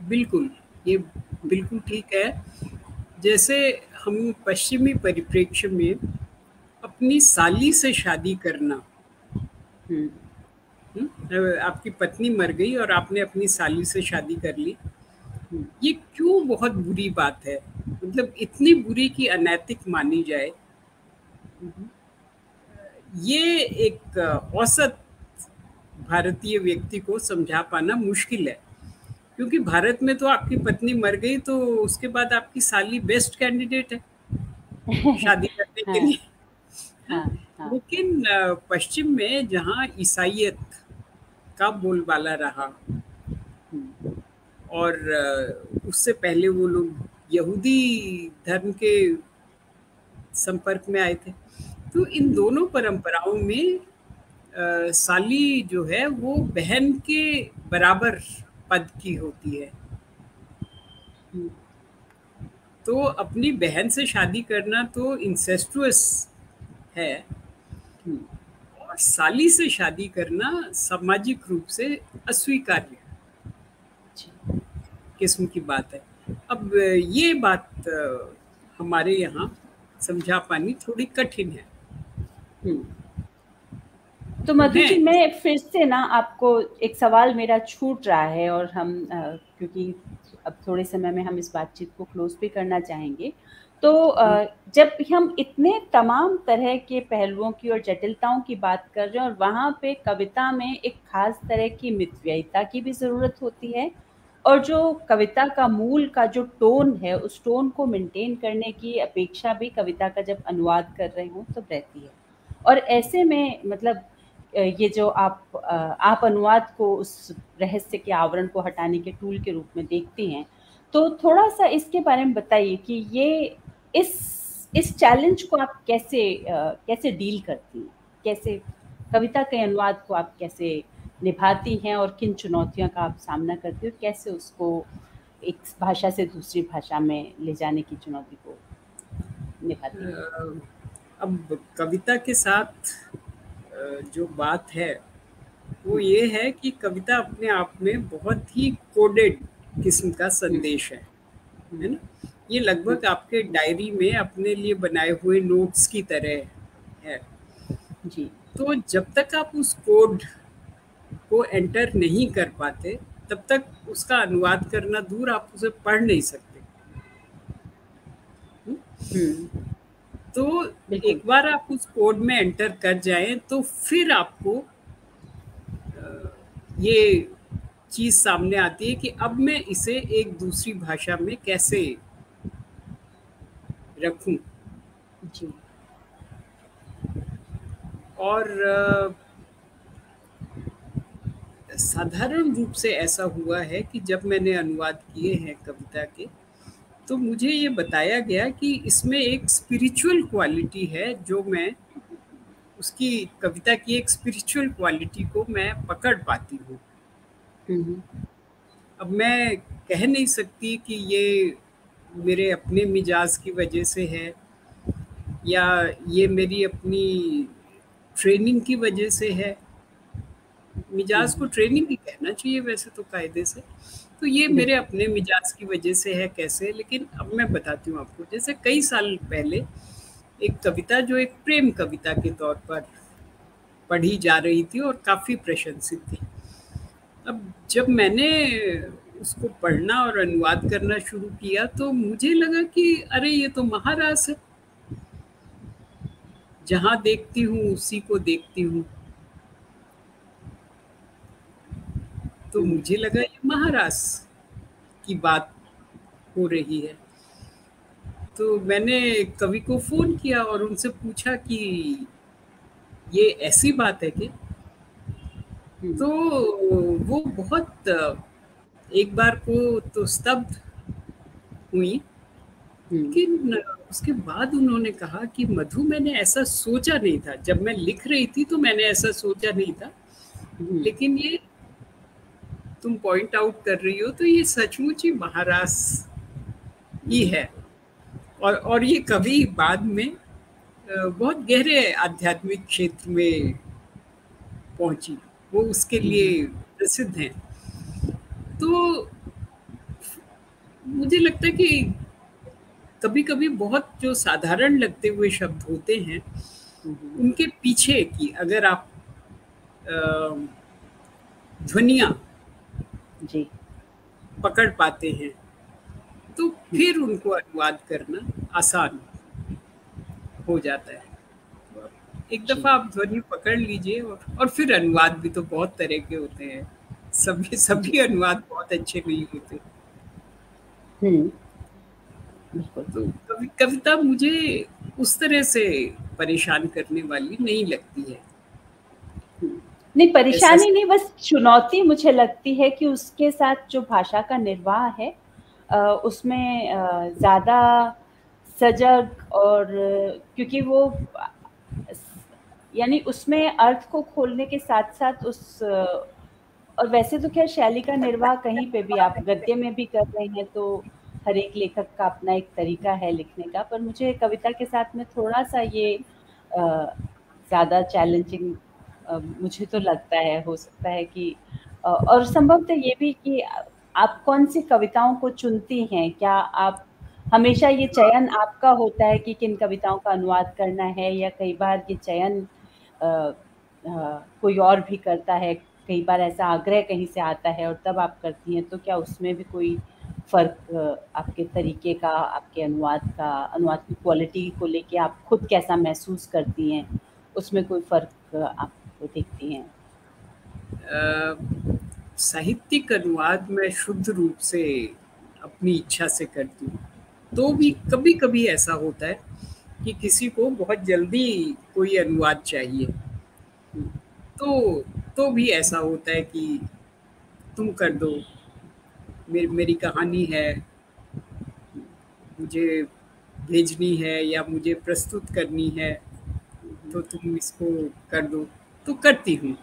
[SPEAKER 2] बिल्कुल, ये बिल्कुल ठीक है। जैसे हम पश्चिमी परिप्रेक्ष्य में अपनी साली से शादी करना, आपकी पत्नी मर गई और आपने अपनी साली से शादी कर ली, ये क्यों बहुत बुरी बात है? मतलब इतनी बुरी कि अनैतिक मानी जाए, ये एक औसत भारतीय व्यक्ति को समझा पाना मुश्किल है। क्योंकि भारत में तो आपकी पत्नी मर गई तो उसके बाद आपकी साली बेस्ट कैंडिडेट है शादी करने के लिए। लेकिन पश्चिम में जहाँ ईसाइयत का बोलबाला रहा, और उससे पहले वो लोग यहूदी धर्म के संपर्क में आए थे, तो इन दोनों परंपराओं में साली जो है वो बहन के बराबर पद की होती है। तो अपनी बहन से शादी करना तो इंसेस्टुअस है, और साली से शादी करना सामाजिक रूप से अस्वीकार्य किस्म की बात है। अब ये बात हमारे यहाँ समझा पानी थोड़ी कठिन है।
[SPEAKER 1] तो मधु जी, मैं फिर से ना आपको एक सवाल मेरा छूट रहा है, और हम क्योंकि अब थोड़े समय में हम इस बातचीत को क्लोज भी करना चाहेंगे, तो जब हम इतने तमाम तरह के पहलुओं की और जटिलताओं की बात कर रहे हैं, और वहाँ पे कविता में एक खास तरह की मितव्ययिता की भी ज़रूरत होती है, और जो कविता का मूल का जो टोन है उस टोन को मेंटेन करने की अपेक्षा भी कविता का जब अनुवाद कर रहे हों तब रहती है। और ऐसे में मतलब ये जो आप अनुवाद को उस रहस्य के आवरण को हटाने के टूल के रूप में देखती हैं, तो थोड़ा-सा इसके बारे में बताइए कि ये इस चैलेंज को आप कैसे डील करती हैं? कैसे कविता के अनुवाद को आप कैसे निभाती हैं, और किन चुनौतियों का आप सामना करती हो? कैसे उसको एक भाषा से दूसरी भाषा में ले जाने की चुनौती को निभाती हैं?
[SPEAKER 2] अब कविता के साथ जो बात है वो ये है कि कविता अपने आप में बहुत ही कोडेड किस्म का संदेश है ना? ये लगभग आपके डायरी में अपने लिए बनाए हुए नोट्स की तरह है
[SPEAKER 1] जी।
[SPEAKER 2] तो जब तक आप उस कोड को एंटर नहीं कर पाते तब तक उसका अनुवाद करना दूर, आप उसे पढ़ नहीं सकते। तो एक बार आप उस कोड में एंटर कर जाएं तो फिर आपको ये चीज सामने आती है कि अब मैं इसे एक दूसरी भाषा में कैसे रखूं।
[SPEAKER 1] जी।
[SPEAKER 2] और साधारण रूप से ऐसा हुआ है कि जब मैंने अनुवाद किए हैं कविता के, तो मुझे ये बताया गया कि इसमें एक स्पिरिचुअल क्वालिटी है, जो मैं उसकी कविता की एक स्पिरिचुअल क्वालिटी को मैं पकड़ पाती हूँ।
[SPEAKER 1] हम्म।
[SPEAKER 2] अब मैं कह नहीं सकती कि ये मेरे अपने मिजाज की वजह से है या ये मेरी अपनी ट्रेनिंग की वजह से है। मिजाज को
[SPEAKER 1] हम्म।
[SPEAKER 2] ट्रेनिंग ही कहना चाहिए वैसे तो कायदे से। तो ये मेरे
[SPEAKER 1] बिल्कुल।
[SPEAKER 2] अपने मिजाज की वजह से है कैसे, लेकिन अब मैं बताती हूँ आपको। जैसे कई साल पहले एक कविता जो एक प्रेम कविता के तौर पर पढ़ी जा रही थी और काफ़ी प्रशंसित थी। अब जब मैंने उसको पढ़ना और अनुवाद करना शुरू किया तो मुझे लगा कि अरे ये तो महारास है, जहाँ देखती हूँ उसी को देखती हूँ। तो
[SPEAKER 1] हम्म।
[SPEAKER 2] मुझे लगा ये महारास की बात हो रही है। तो मैंने कवि को फ़ोन किया और उनसे पूछा कि ये ऐसी बात है कि, तो
[SPEAKER 1] हम्म।
[SPEAKER 2] वो बहुत एक बार को तो स्तब्ध हुई,
[SPEAKER 1] हम्म।
[SPEAKER 2] लेकिन उसके बाद उन्होंने कहा कि मधु, मैंने ऐसा सोचा नहीं था, जब मैं लिख रही थी तो मैंने ऐसा सोचा नहीं था,
[SPEAKER 1] हम्म।
[SPEAKER 2] लेकिन ये तुम पॉइंट आउट कर रही हो तो ये सचमुच ही महारास ही है। और ये कवि बाद में बहुत गहरे आध्यात्मिक क्षेत्र में पहुंची, वो उसके
[SPEAKER 1] हम्म।
[SPEAKER 2] लिए प्रसिद्ध हैं। तो मुझे लगता है कि कभी कभी बहुत जो साधारण लगते हुए शब्द होते हैं,
[SPEAKER 1] हम्म।
[SPEAKER 2] उनके पीछे की अगर आप ध्वनियाँ
[SPEAKER 1] जी।
[SPEAKER 2] पकड़ पाते हैं तो फिर उनको अनुवाद करना आसान हो जाता है। एक
[SPEAKER 1] जी।
[SPEAKER 2] दफ़ा आप ध्वनि पकड़ लीजिए, और फिर अनुवाद भी तो बहुत तरह के होते हैं। सभी
[SPEAKER 1] जी।
[SPEAKER 2] सभी अनुवाद बहुत अच्छे नहीं होते।
[SPEAKER 1] हम्म। बिल्कुल।
[SPEAKER 2] तो कविता मुझे उस तरह से परेशान करने वाली नहीं लगती है।
[SPEAKER 1] नहीं,
[SPEAKER 2] ऐसा
[SPEAKER 1] परेशानी नहीं, बस चुनौती मुझे लगती है कि उसके साथ जो भाषा का निर्वाह है उसमें ज़्यादा सजग और क्योंकि वो यानी उसमें अर्थ को खोलने के साथ-साथ उस और वैसे तो ख़ैर शैली का निर्वाह कहीं पे भी आप गद्य में भी कर रहे हैं, तो हर एक लेखक का अपना एक तरीका है लिखने का। पर मुझे कविता के साथ में थोड़ा-सा ये अ, ज़्यादा चैलेंजिंग मुझे तो लगता है, हो सकता है कि और संभवतः ये भी कि आप कौन-सी कविताओं को चुनती हैं? क्या आप हमेशा ये चयन आपका होता है कि किन कविताओं का अनुवाद करना है या कई बार ये चयन अ कोई और भी करता है, कई बार ऐसा आग्रह कहीं से आता है और तब आप करती हैं, तो क्या उसमें भी कोई फ़र्क आपके तरीके का, आपके अनुवाद की क्वालिटी को लेके आप खुद कैसा महसूस करती हैं? उसमें कोई फ़र्क आप देखती हैं?
[SPEAKER 2] साहित्यिक अनुवाद मैं शुद्ध रूप से अपनी इच्छा से करती हूँ। तो भी
[SPEAKER 1] जी।
[SPEAKER 2] कभी-कभी ऐसा होता है कि किसी को बहुत जल्दी कोई अनुवाद चाहिए,
[SPEAKER 1] हुँ।
[SPEAKER 2] तो भी ऐसा होता है कि तुम कर दो, मेरी कहानी है,
[SPEAKER 1] हुँ।
[SPEAKER 2] मुझे भेजनी है या मुझे प्रस्तुत करनी है,
[SPEAKER 1] हुँ। हुँ।
[SPEAKER 2] तो तुम इसको कर दो, तो करती हूँ।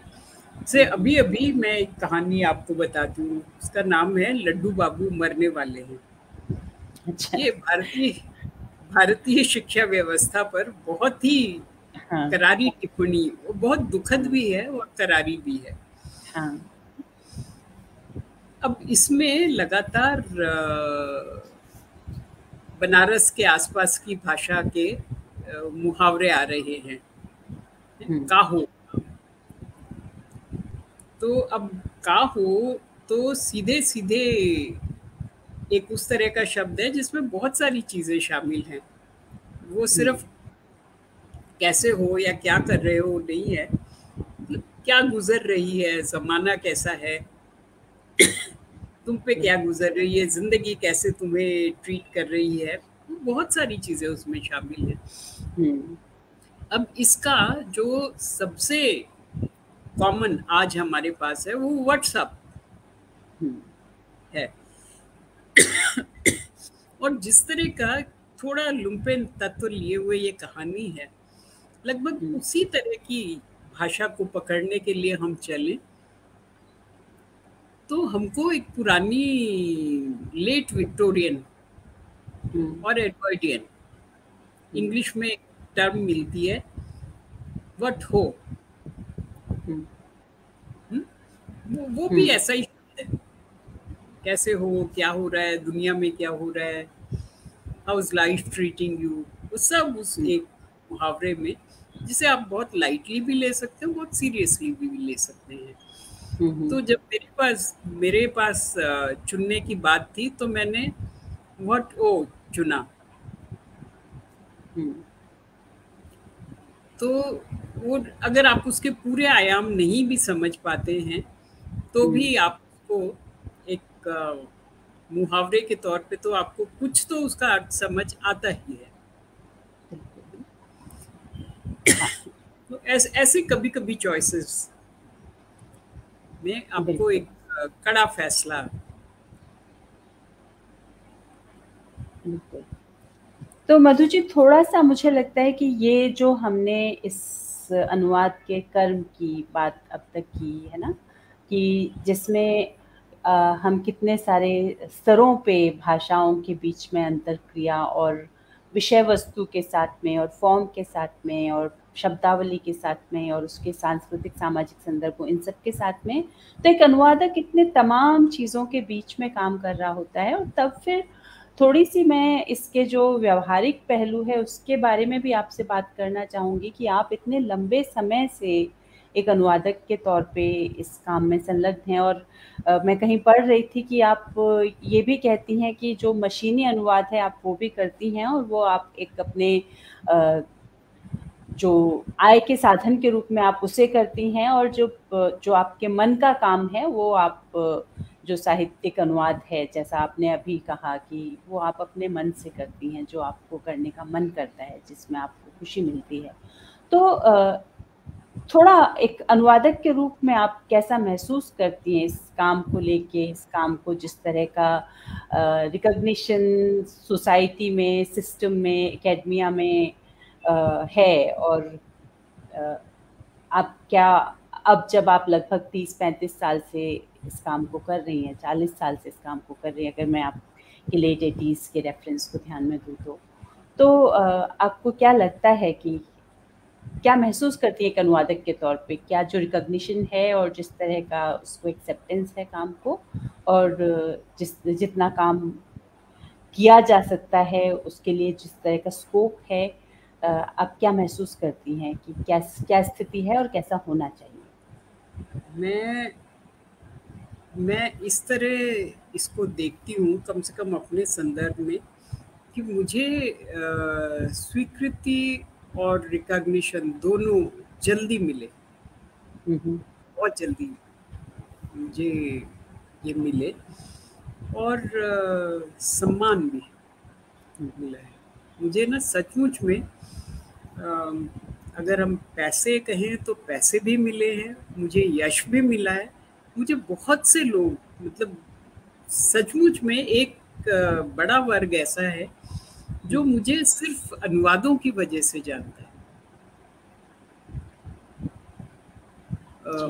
[SPEAKER 2] से
[SPEAKER 1] हुँ। हुँ।
[SPEAKER 2] अभी-अभी मैं एक कहानी आपको बताती हूँ, उसका नाम है लड्डू बाबू मरने वाले हैं।
[SPEAKER 1] अच्छा।
[SPEAKER 2] ये भारतीय भारतीय शिक्षा व्यवस्था पर बहुत ही
[SPEAKER 1] हाँ।
[SPEAKER 2] करारी टिप्पणी, वो बहुत दुखद
[SPEAKER 1] हाँ।
[SPEAKER 2] भी है और करारी भी है।
[SPEAKER 1] हाँ।
[SPEAKER 2] अब इसमें लगातार बनारस के आसपास की भाषा के मुहावरे आ रहे हैं।
[SPEAKER 1] हुँ।
[SPEAKER 2] काहो, तो अब काहो तो सीधे-सीधे एक उस तरह का शब्द है जिसमें बहुत सारी चीज़ें शामिल हैं। वो
[SPEAKER 1] हुँ।
[SPEAKER 2] सिर्फ कैसे हो या क्या कर रहे हो नहीं है, मतलब क्या गुज़र रही है, ज़माना कैसा है, तुम पे क्या गुजर रही है, जिंदगी कैसे तुम्हें ट्रीट कर रही है, बहुत सारी चीजें उसमें शामिल है। अब इसका जो सबसे कॉमन आज हमारे पास है वो व्हाट्सएप है। और जिस तरह का थोड़ा लुम्पेन तत्व लिए हुए ये कहानी है, लगभग उसी तरह की भाषा को पकड़ने के लिए हम चलें तो हमको एक पुरानी लेट विक्टोरियन और एडवर्डियन इंग्लिश में एक टर्म मिलती है, व्हाट हो। वो भी ऐसा ही है, कैसे हो, क्या हो रहा है दुनिया में, क्या हो रहा है, how is life treating you, वो सब उस एक मुहावरे में, जिसे आप बहुत लाइटली भी ले सकते हैं, बहुत सीरियसली भी ले सकते हैं। तो जब मेरे पास चुनने की बात थी तो मैंने व्हाट ओ चुना। तो वो अगर आप उसके पूरे आयाम नहीं भी समझ पाते हैं तो भी आपको एक मुहावरे के तौर पे तो आपको कुछ तो उसका अर्थ समझ आता ही है। तो ऐसे कभी कभी चॉइसेस में आपको एक कड़ा फैसला।
[SPEAKER 1] बिल्कुल। तो मधु जी, थोड़ा सा मुझे लगता है कि ये जो हमने इस अनुवाद के कर्म की बात अब तक की है ना, कि जिसमें हम कितने सारे स्तरों पे भाषाओं के बीच में अंतरक्रिया और विषय वस्तु के साथ में और फॉर्म के साथ में और शब्दावली के साथ में और उसके सांस्कृतिक सामाजिक संदर्भों, इन सब के साथ में, तो एक अनुवादक इतने तमाम चीज़ों के बीच में काम कर रहा होता है। और तब फिर थोड़ी सी मैं इसके जो व्यवहारिक पहलू है उसके बारे में भी आपसे बात करना चाहूँगी कि आप इतने लंबे समय से एक अनुवादक के तौर पे इस काम में संलग्न हैं। और मैं कहीं पढ़ रही थी कि आप ये भी कहती हैं कि जो मशीनी अनुवाद है आप वो भी करती हैं, और वो आप एक अपने जो आय के साधन के रूप में आप उसे करती हैं, और जो आपके मन का काम है वो आप जो साहित्यिक अनुवाद है, जैसा आपने अभी कहा कि वो आप अपने मन से करती हैं, जो आपको करने का मन करता है, जिसमें आपको खुशी मिलती है। तो थोड़ा एक अनुवादक के रूप में आप कैसा महसूस करती हैं इस काम को लेके, इस काम को जिस तरह का रिकॉग्निशन सोसाइटी में, सिस्टम में, एकेडमिया में है, और आप क्या, अब जब आप लगभग 30-35 साल से इस काम को कर रही हैं, 40 साल से इस काम को कर रही हैं, अगर मैं आपके लेट 80s के रेफरेंस को ध्यान में दूँ तो आपको क्या लगता है कि क्या महसूस करती है एक अनुवादक के तौर पे? क्या जो रिकॉग्निशन है और जिस तरह का उसको एक्सेप्टेंस है काम को, और जितना काम किया जा सकता है उसके लिए जिस तरह का स्कोप है, आप क्या महसूस करती हैं कि क्या स्थिति है और कैसा होना चाहिए?
[SPEAKER 2] मैं इस तरह इसको देखती हूँ, कम से कम अपने संदर्भ में, कि मुझे स्वीकृति और रिकॉग्निशन दोनों जल्दी मिले, बहुत जल्दी मुझे ये मिले, और सम्मान भी मिला है मुझे ना, सचमुच में। अगर हम पैसे कहें तो पैसे भी मिले हैं, मुझे यश भी मिला है, मुझे बहुत से लोग, मतलब सचमुच में एक बड़ा वर्ग ऐसा है जो मुझे सिर्फ अनुवादों की वजह से जानता है।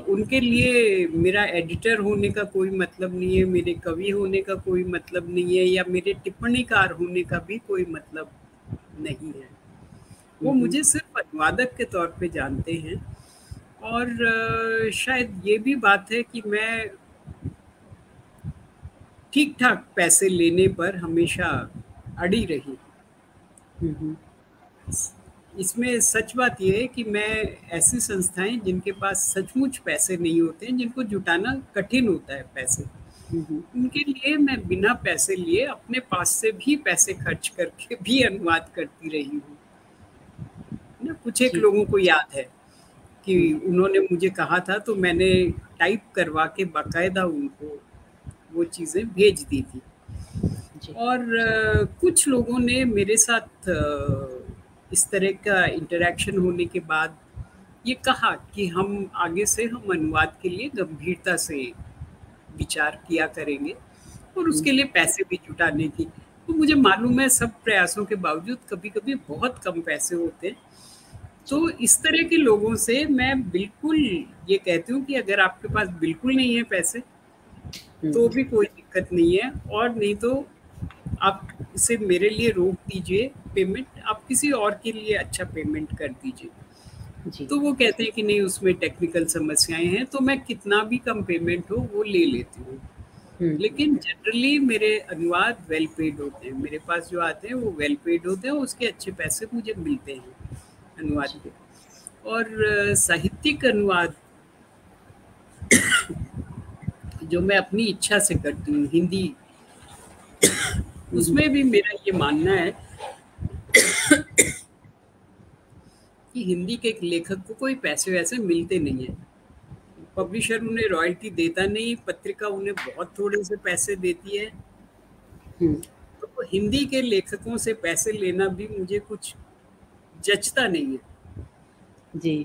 [SPEAKER 2] उनके लिए मेरा एडिटर होने का कोई मतलब नहीं है, मेरे कवि होने का कोई मतलब नहीं है, या मेरे टिप्पणीकार होने का भी कोई मतलब नहीं है। वो मुझे सिर्फ अनुवादक के तौर पे जानते हैं। और शायद ये भी बात है कि मैं ठीक ठाक पैसे लेने पर हमेशा अड़ी रही। इसमें सच बात यह है कि मैं ऐसी संस्थाएं जिनके पास सचमुच पैसे नहीं होते हैं, जिनको जुटाना कठिन होता है पैसे, उनके लिए मैं बिना पैसे लिए अपने पास से भी पैसे खर्च करके भी अनुवाद करती रही हूँ ना। कुछ एक लोगों को याद है कि उन्होंने मुझे कहा था, तो मैंने टाइप करवा के बाकायदा उनको वो चीज़ें भेज दी थी।
[SPEAKER 1] जी।
[SPEAKER 2] और कुछ लोगों ने मेरे साथ इस तरह का इंटरेक्शन होने के बाद ये कहा कि हम आगे से हम अनुवाद के लिए गंभीरता से विचार किया करेंगे और उसके लिए पैसे भी जुटाने की। तो मुझे मालूम है सब प्रयासों के बावजूद कभी-कभी बहुत कम पैसे होते हैं।
[SPEAKER 1] जी।
[SPEAKER 2] तो इस तरह के लोगों से मैं बिल्कुल ये कहती हूँ कि अगर आपके पास बिल्कुल नहीं है पैसे, तो भी कोई दिक्कत नहीं है, और नहीं तो आप इसे मेरे लिए रोक दीजिए पेमेंट, आप किसी और के लिए अच्छा पेमेंट कर दीजिए।
[SPEAKER 1] जी।
[SPEAKER 2] तो वो कहते हैं कि नहीं उसमें टेक्निकल समस्याएं हैं, तो मैं कितना भी कम पेमेंट हो वो ले लेती हूँ। लेकिन जनरली मेरे अनुवाद वेल पेड होते हैं, मेरे पास जो आते हैं वो वेल पेड होते हैं, उसके अच्छे पैसे मुझे मिलते हैं अनुवाद
[SPEAKER 1] जी।
[SPEAKER 2] के। और साहित्यिक अनुवाद जो मैं अपनी इच्छा से करती हूँ, हिंदी, उसमें भी मेरा ये मानना है कि हिंदी के एक लेखक को कोई पैसे वैसे मिलते नहीं है। पब्लिशर उन्हें रॉयल्टी देता नहीं, पत्रिका उन्हें बहुत थोड़े से पैसे देती है। तो हिंदी के लेखकों से पैसे लेना भी मुझे कुछ जचता नहीं है।
[SPEAKER 1] जी।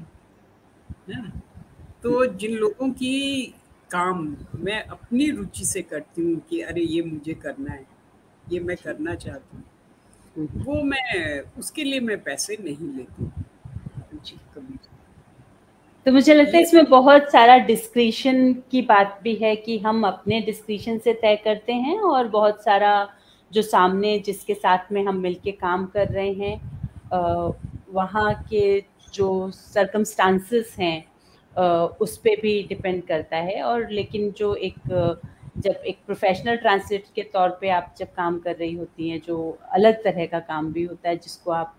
[SPEAKER 2] है ना? तो जिन लोगों की काम मैं अपनी रुचि से करती हूँ कि अरे ये मुझे करना है, ये मैं करना चाहती हूँ, वो मैं उसके लिए मैं पैसे नहीं लेती
[SPEAKER 1] जी।
[SPEAKER 2] कभी।
[SPEAKER 1] तो मुझे लगता है
[SPEAKER 2] ये
[SPEAKER 1] इसमें बहुत सारा डिस्क्रिशन की बात भी है कि हम अपने डिस्क्रिशन से तय करते हैं, और बहुत सारा जो सामने जिसके साथ में हम मिलके काम कर रहे हैं वहाँ के जो सर्कमस्टांसेस हैं उस पे भी डिपेंड करता है। और लेकिन जो एक जब एक प्रोफेशनल ट्रांसलेटर के तौर पे आप जब काम कर रही होती हैं, जो अलग तरह का काम भी होता है, जिसको आप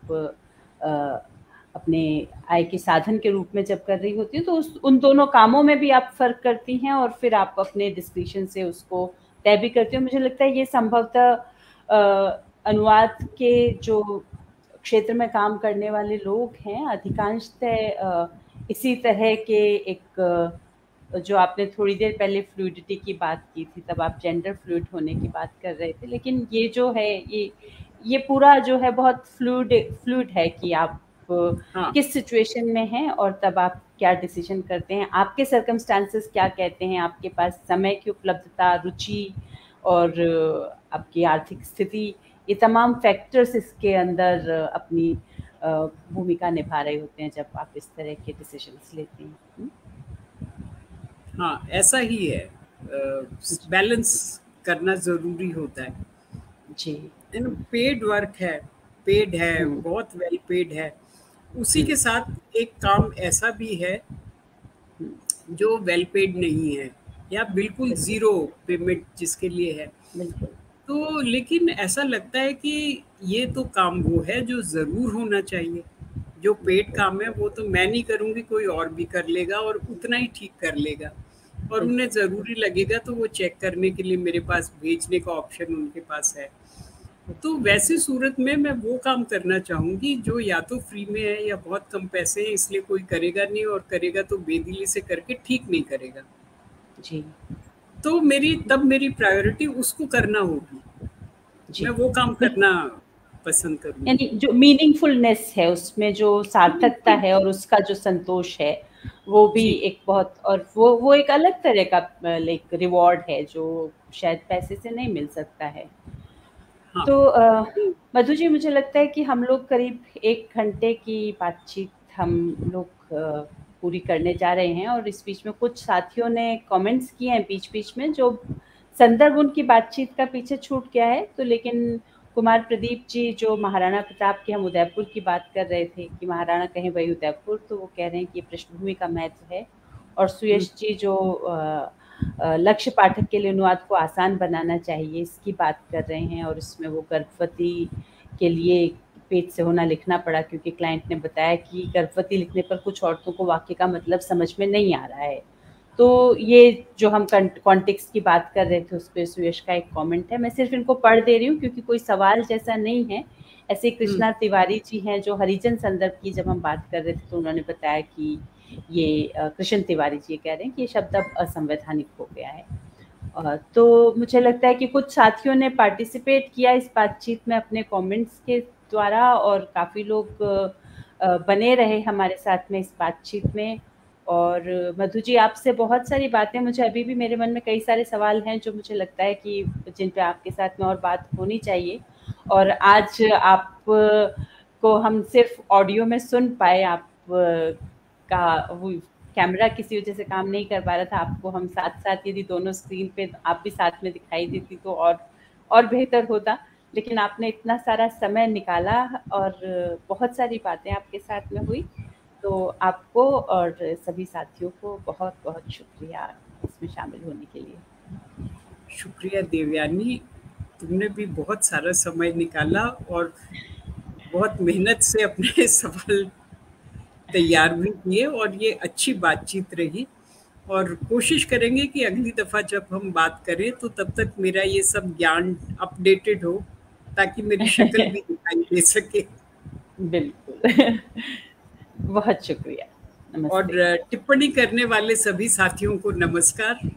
[SPEAKER 1] अपने आय के साधन के रूप में जब कर रही होती हैं, तो उन दोनों कामों में भी आप फ़र्क करती हैं और फिर आप अपने डिस्क्रिशन से उसको तय भी करती हैं। मुझे लगता है ये संभवतः अनुवाद के जो क्षेत्र में काम करने वाले लोग हैं, अधिकांशतः इसी तरह के एक जो आपने थोड़ी देर पहले फ्लूइडिटी की बात की थी, तब आप जेंडर फ्लूइड होने की बात कर रहे थे। लेकिन ये जो है, ये पूरा जो है बहुत फ्लूइड है कि आप
[SPEAKER 2] हाँ,
[SPEAKER 1] किस सिचुएशन में हैं और तब आप क्या डिसीजन करते हैं, आपके सर्कमस्टांसेस क्या कहते हैं, आपके पास समय की उपलब्धता, रुचि और आपकी आर्थिक स्थिति, ये तमाम फैक्टर्स इसके अंदर अपनी भूमिका निभा रहे होते हैं जब आप इस तरह के डिसीजंस लेते हैं।
[SPEAKER 2] हाँ, ऐसा ही है। बैलेंस करना ज़रूरी होता है।
[SPEAKER 1] जी।
[SPEAKER 2] पेड वर्क है, पेड है, बहुत वेल पेड है। उसी के साथ एक काम ऐसा भी है जो वेल पेड नहीं है, या बिल्कुल
[SPEAKER 1] बिल्कुल।
[SPEAKER 2] ज़ीरो पेमेंट जिसके लिए है।
[SPEAKER 1] बिल्कुल।
[SPEAKER 2] तो लेकिन ऐसा लगता है कि ये तो काम वो है जो ज़रूर होना चाहिए। जो पेड काम है वो तो मैं नहीं करूँगी, कोई और भी कर लेगा और उतना ही ठीक कर लेगा, और उन्हें
[SPEAKER 1] बिल्कुल।
[SPEAKER 2] ज़रूरी लगेगा तो वो चेक करने के लिए मेरे पास भेजने का ऑप्शन उनके पास है। तो वैसी सूरत में मैं वो काम करना चाहूँगी जो या तो फ्री में है या बहुत कम पैसे हैं, इसलिए कोई करेगा नहीं, और करेगा तो बेदिली से करके ठीक नहीं करेगा।
[SPEAKER 1] जी।
[SPEAKER 2] तो मेरी प्रायोरिटी उसको करना होगी।
[SPEAKER 1] जी।
[SPEAKER 2] मैं वो काम
[SPEAKER 1] बिल्कुल।
[SPEAKER 2] करना पसंद करूँगी।
[SPEAKER 1] यानी जो मीनिंगफुलनेस है उसमें, जो सार्थकता
[SPEAKER 2] बिल्कुल।
[SPEAKER 1] है और उसका जो संतोष है, वो भी
[SPEAKER 2] जी।
[SPEAKER 1] एक बहुत, और वो एक अलग तरह का लाइक रिवॉर्ड है जो शायद पैसे से नहीं मिल सकता है।
[SPEAKER 2] हाँ।
[SPEAKER 1] तो मधु जी, मुझे लगता है कि हम लोग करीब 1 घंटे की बातचीत हम लोग पूरी करने जा रहे हैं, और इस बीच में कुछ साथियों ने कमेंट्स किए हैं बीच-बीच में, जो संदर्भ उनकी बातचीत का पीछे छूट गया है। तो लेकिन कुमार प्रदीप जी जो महाराणा प्रताप के, हम उदयपुर की बात कर रहे थे कि महाराणा कहें वही उदयपुर, तो वो कह रहे हैं कि ये पृष्ठभूमि का महत्व है। और सुयश जी जो लक्ष्य पाठक के लिए अनुवाद को आसान बनाना चाहिए, इसकी बात कर रहे हैं, और इसमें वो गर्भवती के लिए पेट से होना लिखना पड़ा क्योंकि क्लाइंट ने बताया कि गर्भवती लिखने पर कुछ औरतों को वाक्य का मतलब समझ में नहीं आ रहा है। तो ये जो हम कॉन्टेक्स्ट की बात कर रहे थे, उस पे सुयश का एक कमेंट है। मैं सिर्फ इनको पढ़ दे रही हूँ क्योंकि कोई सवाल जैसा नहीं है। ऐसे कृष्णा तिवारी जी हैं जो हरिजन संदर्भ की जब हम बात कर रहे थे तो उन्होंने बताया कि ये कृष्ण तिवारी जी कह रहे हैं कि ये शब्द अब असंवैधानिक हो गया है। तो मुझे लगता है कि कुछ साथियों ने पार्टिसिपेट किया इस बातचीत में अपने कमेंट्स के द्वारा, और काफ़ी लोग बने रहे हमारे साथ में इस बातचीत में। और मधु जी, आपसे बहुत सारी बातें, मुझे अभी भी मेरे मन में कई सारे सवाल हैं जो मुझे लगता है कि जिन पे आपके साथ में और बात होनी चाहिए। और आज आप को हम सिर्फ ऑडियो में सुन पाए, आप का वो कैमरा किसी वजह से काम नहीं कर पा रहा था। आपको हम साथ-साथ यदि दोनों स्क्रीन पे आप भी साथ में दिखाई देती तो और बेहतर होता। लेकिन आपने इतना सारा समय निकाला और बहुत सारी बातें आपके साथ में हुई। तो आपको और सभी साथियों को बहुत-बहुत शुक्रिया इसमें शामिल होने के लिए।
[SPEAKER 2] शुक्रिया देवयानी, तुमने भी बहुत सारा समय निकाला और बहुत मेहनत से अपने सवाल तैयार भी किए, और ये अच्छी बातचीत रही। और कोशिश करेंगे कि अगली दफ़ा जब हम बात करें तो तब तक मेरा ये सब ज्ञान अपडेटेड हो, ताकि मेरी शक्ल भी दिखाई दे सके।
[SPEAKER 1] बिल्कुल। बहुत शुक्रिया।
[SPEAKER 2] और
[SPEAKER 1] नमस्ते।
[SPEAKER 2] टिप्पणी करने वाले सभी साथियों को नमस्कार।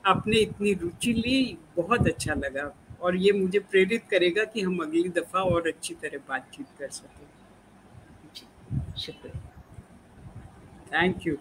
[SPEAKER 2] आपने इतनी रुचि ली, बहुत अच्छा लगा, और ये मुझे प्रेरित करेगा कि हम अगली दफ़ा और अच्छी तरह बातचीत कर सकें।
[SPEAKER 1] जी, शुक्रिया।
[SPEAKER 2] Thank you.